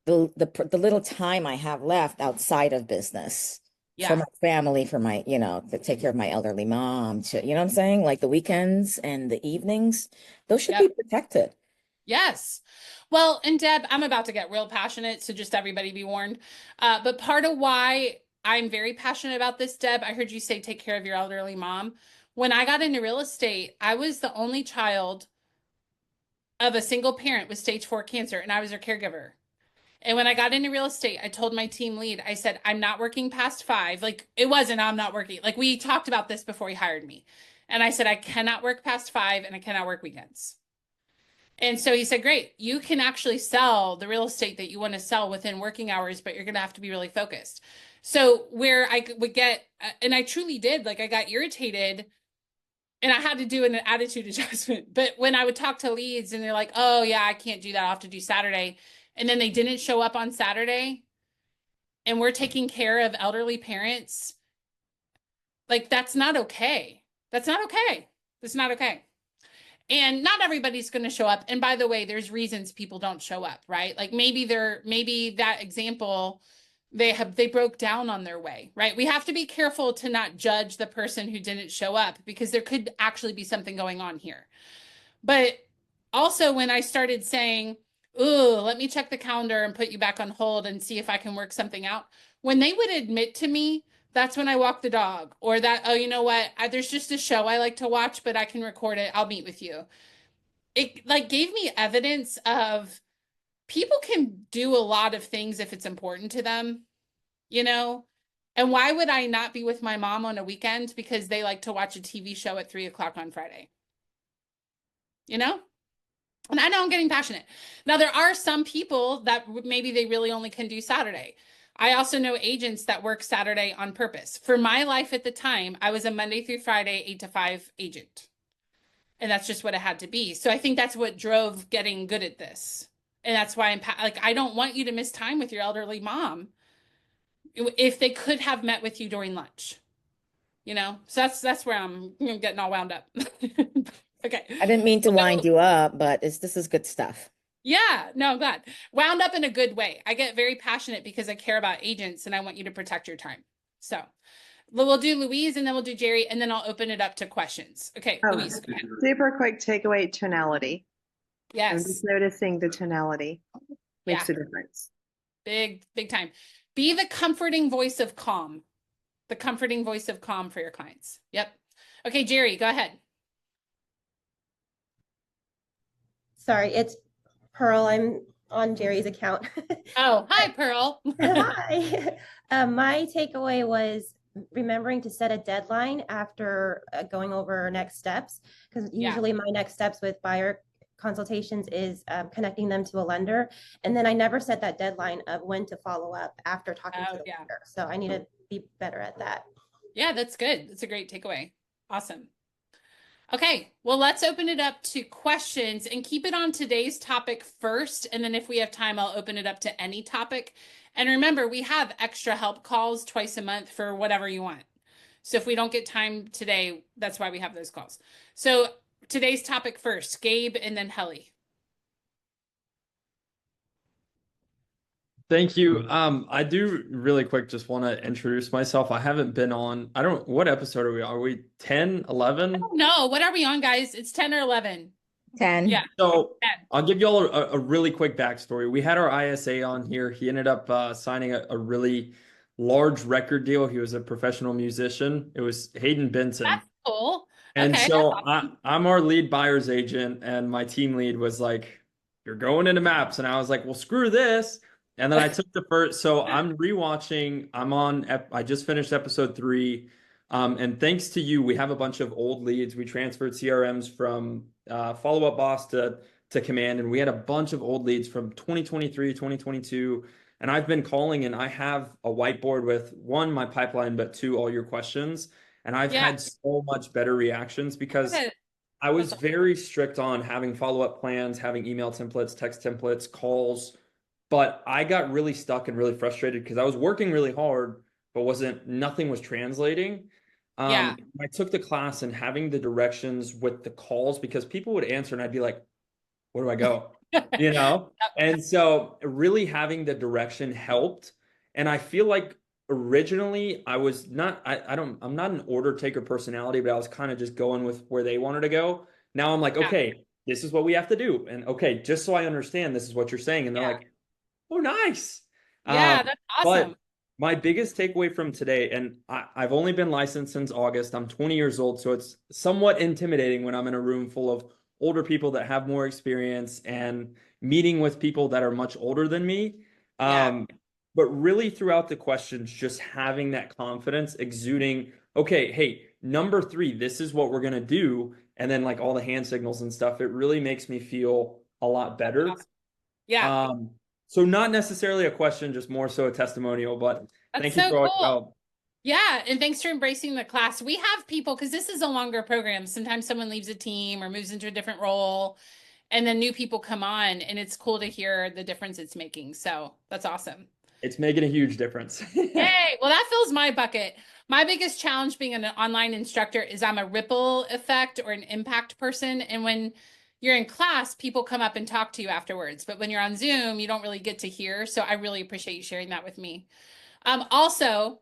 the little time I have left outside of business for my family, for my, to take care of my elderly mom, to, you know what I'm saying? Like the weekends and the evenings, those should be protected. Yes. Well, and Deb, I'm about to get real passionate, so just everybody be warned. But part of why I'm very passionate about this, Deb, I heard you say take care of your elderly mom. When I got into real estate, I was the only child of a single parent with stage 4 cancer, and I was her caregiver. And when I got into real estate, I told my team lead, I said, I'm not working past 5. Like it wasn't, I'm not working. Like we talked about this before he hired me. And I said, I cannot work past 5 and I cannot work weekends. And so he said, great, you can actually sell the real estate that you want to sell within working hours, but you're going to have to be really focused. So where I would get, and I truly did, like I got irritated and I had to do an attitude adjustment. But when I would talk to leads and they're like, oh yeah, I can't do that. I'll have to do Saturday. And then they didn't show up on Saturday and we're taking care of elderly parents. Like that's not okay. That's not okay. That's not okay. And not everybody's going to show up. And by the way, there's reasons people don't show up, right? Like maybe that example, they broke down on their way, right? We have to be careful to not judge the person who didn't show up because there could actually be something going on here. But also when I started saying, ooh, let me check the calendar and put you back on hold and see if I can work something out. When they would admit to me, that's when I walk the dog, or that, oh, you know what? There's just a show I like to watch, but I can record it. I'll meet with you. It like gave me evidence of people can do a lot of things if it's important to them, And why would I not be with my mom on a weekend because they like to watch a TV show at 3 o'clock on Friday? You know? And I know I'm getting passionate. Now, there are some people that maybe they really only can do Saturday. I also know agents that work Saturday on purpose. For my life at the time, I was a Monday through Friday, 8 to 5 agent. And that's just what it had to be. So I think that's what drove getting good at this. And that's why I'm like, I don't want you to miss time with your elderly mom if they could have met with you during lunch. You know, so that's where I'm getting all wound up. Okay. I didn't mean to wind you up, but this is good stuff. Yeah, no, I'm glad. Wound up in a good way. I get very passionate because I care about agents and I want you to protect your time. So we'll do Louise and then we'll do Jerry and then I'll open it up to questions. Okay, Oh, Louise, go ahead. super quick takeaway, tonality. I'm Yes, just noticing the tonality makes Yeah. a difference. big time. Be the comforting voice of calm. The comforting voice of calm for your clients. Yep. Okay, Jerry, go ahead. Sorry, it's Pearl. I'm on Jerry's account. Oh, hi, Pearl. Hi. My takeaway was remembering to set a deadline after going over next steps, because Yeah. usually my next steps with buyer consultations is connecting them to a lender. And then I never set that deadline of when to follow up after talking Oh, to the yeah. lender. So I need to be better at that. Yeah, that's good. That's a great takeaway. Awesome. Okay, well, let's open it up to questions and keep it on today's topic first. And then if we have time, I'll open it up to any topic. And remember, we have extra help calls twice a month for whatever you want. So if we don't get time today, that's why we have those calls. So today's topic first, Gabe and then Helly. Thank you. I do really quick just want to introduce myself. I haven't been on, what episode are we on? Are we 10, 11? No, what are we on, guys? It's 10 or 11. 10. Yeah. So 10. I'll give y'all a really quick backstory. We had our ISA on here. He ended up signing a really large record deal. He was a professional musician. It was Hayden Benson. That's cool. And Okay, so that's awesome. I'm our lead buyer's agent, and my team lead was like, "You're going into maps," and I was like, "Well, screw this." And then I took the first. So I'm rewatching. I just finished episode 3, and thanks to you, we have a bunch of old leads. We transferred CRMs from Follow Up Boss to Command, and we had a bunch of old leads from 2023, 2022. And I've been calling, and I have a whiteboard with 1, my pipeline, but 2, all your questions. And I've had so much better reactions because I was very strict on having follow-up plans, having email templates, text templates, calls, but I got really stuck and really frustrated because I was working really hard, but nothing was translating. I took the class and having the directions with the calls, because people would answer and I'd be like, where do I go? You know? And so really having the direction helped. And I feel like originally I was not, I'm not an order taker personality, but I was kind of just going with where they wanted to go. Now I'm like, okay, this is what we have to do. And okay, just so I understand, this is what you're saying. And they're like, oh, nice. Yeah, that's awesome. But my biggest takeaway from today, and I've only been licensed since August. I'm 20 years old, so it's somewhat intimidating when I'm in a room full of older people that have more experience and meeting with people that are much older than me. But really throughout the questions, just having that confidence, exuding, okay, hey, number 3, this is what we're going to do. And then like all the hand signals and stuff, it really makes me feel a lot better. Awesome. Yeah. So not necessarily a question, just more so a testimonial, but thank you for all your help. Yeah, and thanks for embracing the class. We have people, because this is a longer program. Sometimes someone leaves a team or moves into a different role, and then new people come on, and it's cool to hear the difference it's making. So that's awesome. It's making a huge difference. Hey, well, that fills my bucket. My biggest challenge being an online instructor is I'm a ripple effect or an impact person. And when you're in class, people come up and talk to you afterwards. But when you're on Zoom, you don't really get to hear. So I really appreciate you sharing that with me. Also,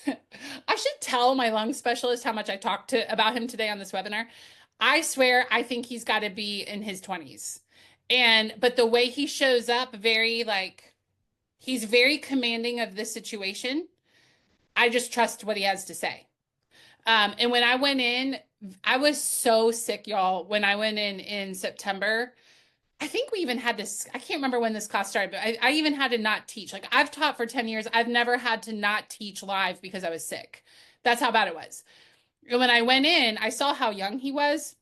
I should tell my lung specialist how much I talked about him today on this webinar. I swear, I think he's got to be in his 20s. But the way he shows up, he's very commanding of the situation. I just trust what he has to say. And when I went in, I was so sick, y'all. When I went in September, I think we even had this, I can't remember when this class started, but I even had to not teach. Like I've taught for 10 years. I've never had to not teach live because I was sick. That's how bad it was. And when I went in, I saw how young he was.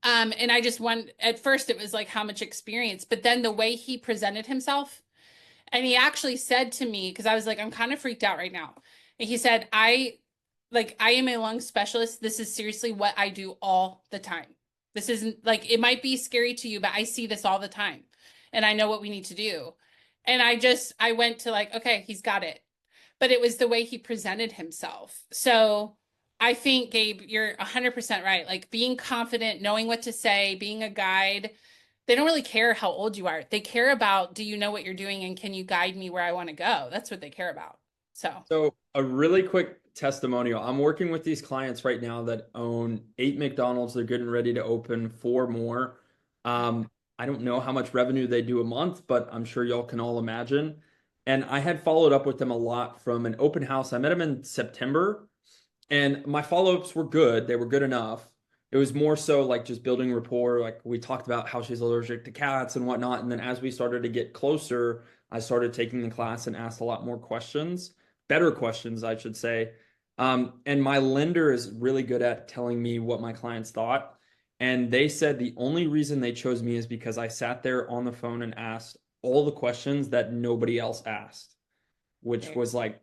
And I just went, at first it was like how much experience, but then the way he presented himself, and he actually said to me, because I was like, I'm kind of freaked out right now. And he said, I am a lung specialist. This is seriously what I do all the time. This isn't like, it might be scary to you, but I see this all the time. And I know what we need to do. And I went to like, okay, he's got it. But it was the way he presented himself. So I think, Gabe, you're 100% right. Like being confident, knowing what to say, being a guide. They don't really care how old you are. They care about, do you know what you're doing and can you guide me where I want to go? That's what they care about. So a really quick testimonial. I'm working with these clients right now that own 8 McDonald's. They're getting ready to open 4 more. I don't know how much revenue they do a month, but I'm sure y'all can all imagine. And I had followed up with them a lot from an open house. I met them in September, and my follow-ups were good. They were good enough. It was more so like just building rapport. Like we talked about how she's allergic to cats and whatnot. And then as we started to get closer, I started taking the class and asked a lot more questions, better questions, I should say. And my lender is really good at telling me what my clients thought. And they said the only reason they chose me is because I sat there on the phone and asked all the questions that nobody else asked, which was like,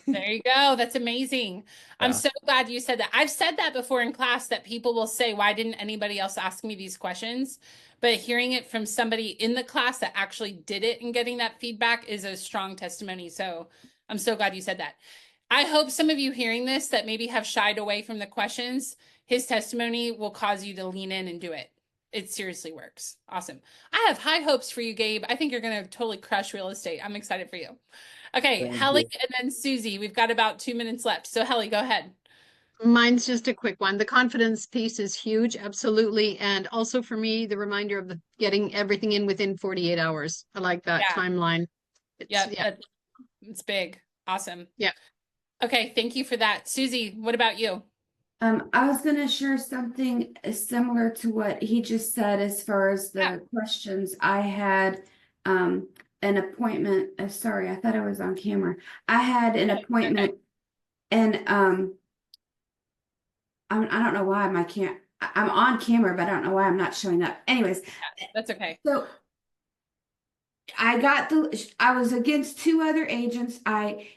there you go. That's amazing. I'm Yeah. so glad you said that. I've said that before in class that people will say, why didn't anybody else ask me these questions? But hearing it from somebody in the class that actually did it and getting that feedback is a strong testimony. So I'm so glad you said that. I hope some of you hearing this that maybe have shied away from the questions, his testimony will cause you to lean in and do it. It seriously works. Awesome. I have high hopes for you, Gabe. I think you're going to totally crush real estate. I'm excited for you. Okay, Thank Helly you. and then Susie. We've got about 2 minutes left. So Helly, go ahead. Mine's just a quick one. The confidence piece is huge, absolutely. And also for me, the reminder of getting everything in within 48 hours. I like that Yeah. timeline. Yeah, it's big. Awesome. Yeah. Okay, thank you for that. Susie, what about you? I was gonna share something similar to what he just said as far as the questions. I had an appointment. Sorry, I thought I was on camera. I had an appointment, and I don't know why I'm on camera, but I don't know why I'm not showing up. Anyways, That's okay. so I was against 2 other agents.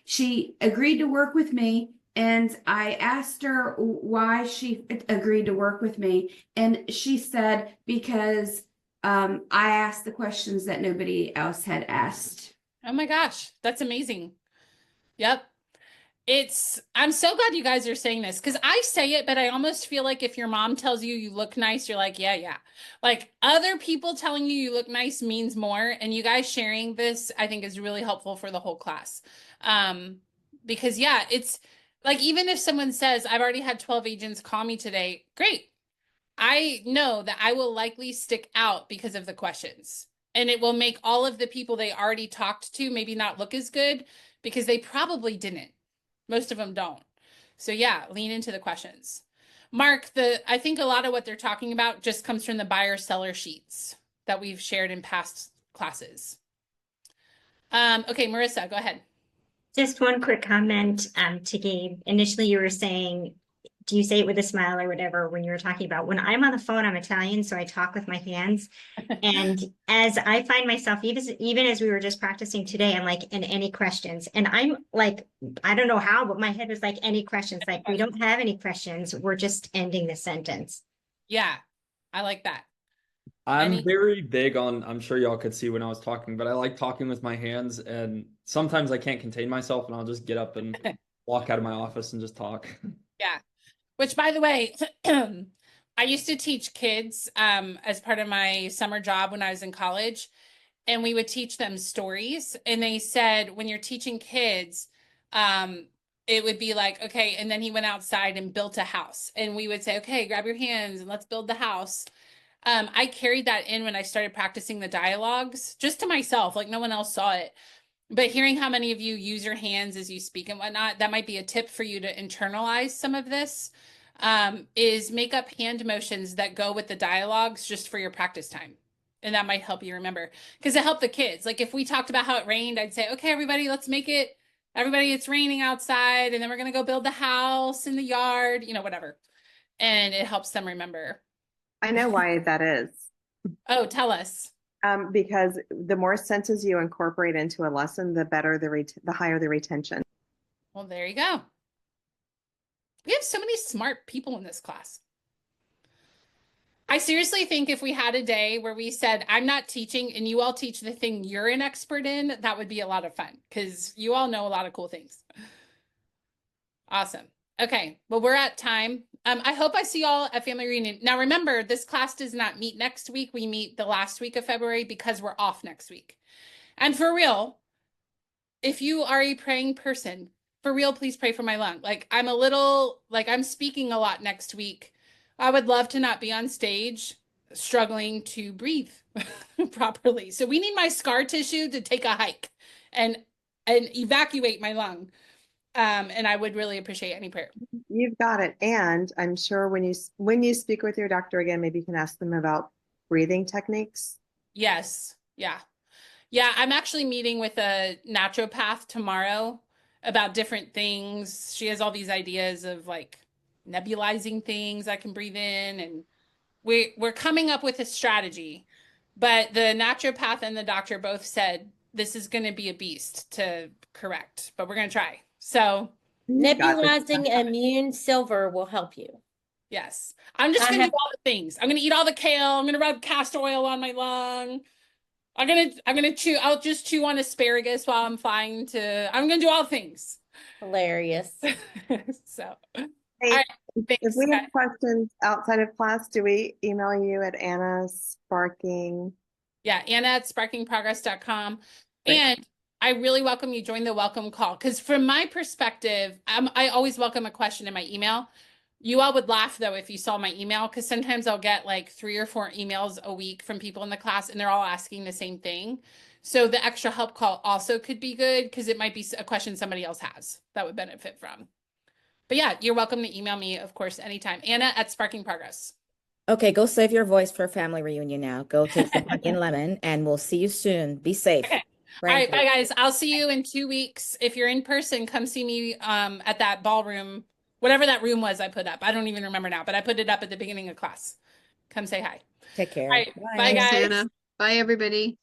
She agreed to work with me, and I asked her why she agreed to work with me, and she said because I asked the questions that nobody else had asked. Oh my gosh, that's amazing. Yep. I'm so glad you guys are saying this because I say it, but I almost feel like if your mom tells you look nice, you're like, yeah. Like other people telling you look nice means more. And you guys sharing this, I think is really helpful for the whole class. Because yeah, it's like, even if someone says, I've already had 12 agents call me today, great. I know that I will likely stick out because of the questions. And it will make all of the people they already talked to maybe not look as good because they probably didn't. Most of them don't. So yeah, lean into the questions. Mark, I think a lot of what they're talking about just comes from the buyer seller sheets that we've shared in past classes. Okay, Marissa, go ahead. Just one quick comment to Gabe. Initially, you were saying, do you say it with a smile or whatever when you were talking about when I'm on the phone, I'm Italian, so I talk with my hands. And as I find myself, even as we were just practicing today, I'm like, and any questions? And I'm like, I don't know how, but my head was like, any questions? Like, we don't have any questions. We're just ending the sentence. Yeah, I like that. I'm very big on, I'm sure y'all could see when I was talking, but I like talking with my hands, and sometimes I can't contain myself and I'll just get up and walk out of my office and just talk. Yeah. Which, by the way, I used to teach kids as part of my summer job when I was in college, and we would teach them stories. And they said, when you're teaching kids, it would be like, okay, and then he went outside and built a house. And we would say, okay, grab your hands and let's build the house. I carried that in when I started practicing the dialogues, just to myself, like no one else saw it. But hearing how many of you use your hands as you speak and whatnot, that might be a tip for you to internalize some of this, is make up hand motions that go with the dialogues just for your practice time. And that might help you remember, because it helped the kids. Like if we talked about how it rained, I'd say, okay, everybody, let's make it, everybody, it's raining outside. And then we're going to go build the house in the yard, whatever. And it helps them remember. I know why that is. Oh, tell us. Because the more senses you incorporate into a lesson, the better the higher the retention. Well, there you go. We have so many smart people in this class. I seriously think if we had a day where we said, I'm not teaching and you all teach the thing you're an expert in, that would be a lot of fun because you all know a lot of cool things. Awesome. Okay. Well, we're at time. I hope I see y'all at Family Reunion. Now, remember, this class does not meet next week. We meet the last week of February because we're off next week. And for real, if you are a praying person, for real, please pray for my lung. Like I'm speaking a lot next week. I would love to not be on stage struggling to breathe properly. So we need my scar tissue to take a hike and evacuate my lung. And I would really appreciate any prayer. You've got it. And I'm sure when you speak with your doctor again, maybe you can ask them about breathing techniques. Yes. Yeah. Yeah. I'm actually meeting with a naturopath tomorrow about different things. She has all these ideas of like nebulizing things I can breathe in. And we're coming up with a strategy, but the naturopath and the doctor both said this is going to be a beast to correct, but we're going to try. So nebulizing immune silver will help you. Yes. I'm just going to do all the things. I'm going to eat all the kale. I'm going to rub castor oil on my lung. I'm going to chew. I'll just chew on asparagus while I'm flying I'm going to do all things. Hilarious. So, hey, all right. If we have questions outside of class, do we email you at Anna Sparking? Yeah. Anna at sparkingprogress.com. And I really welcome you join the welcome call. Because from my perspective, I always welcome a question in my email. You all would laugh though if you saw my email, because sometimes I'll get like 3 or 4 emails a week from people in the class and they're all asking the same thing. So the extra help call also could be good because it might be a question somebody else has that would benefit from. But yeah, you're welcome to email me, of course, anytime. Anna at Sparking Progress. Okay, go save your voice for Family Reunion now. Go take some onion lemon and we'll see you soon. Be safe. Okay. All right, bye guys. I'll see you in 2 weeks. If you're in person, come see me at that ballroom, whatever that room was I put up. I don't even remember now, but I put it up at the beginning of class. Come say hi. Take care. All right, bye guys. Anna. Bye everybody.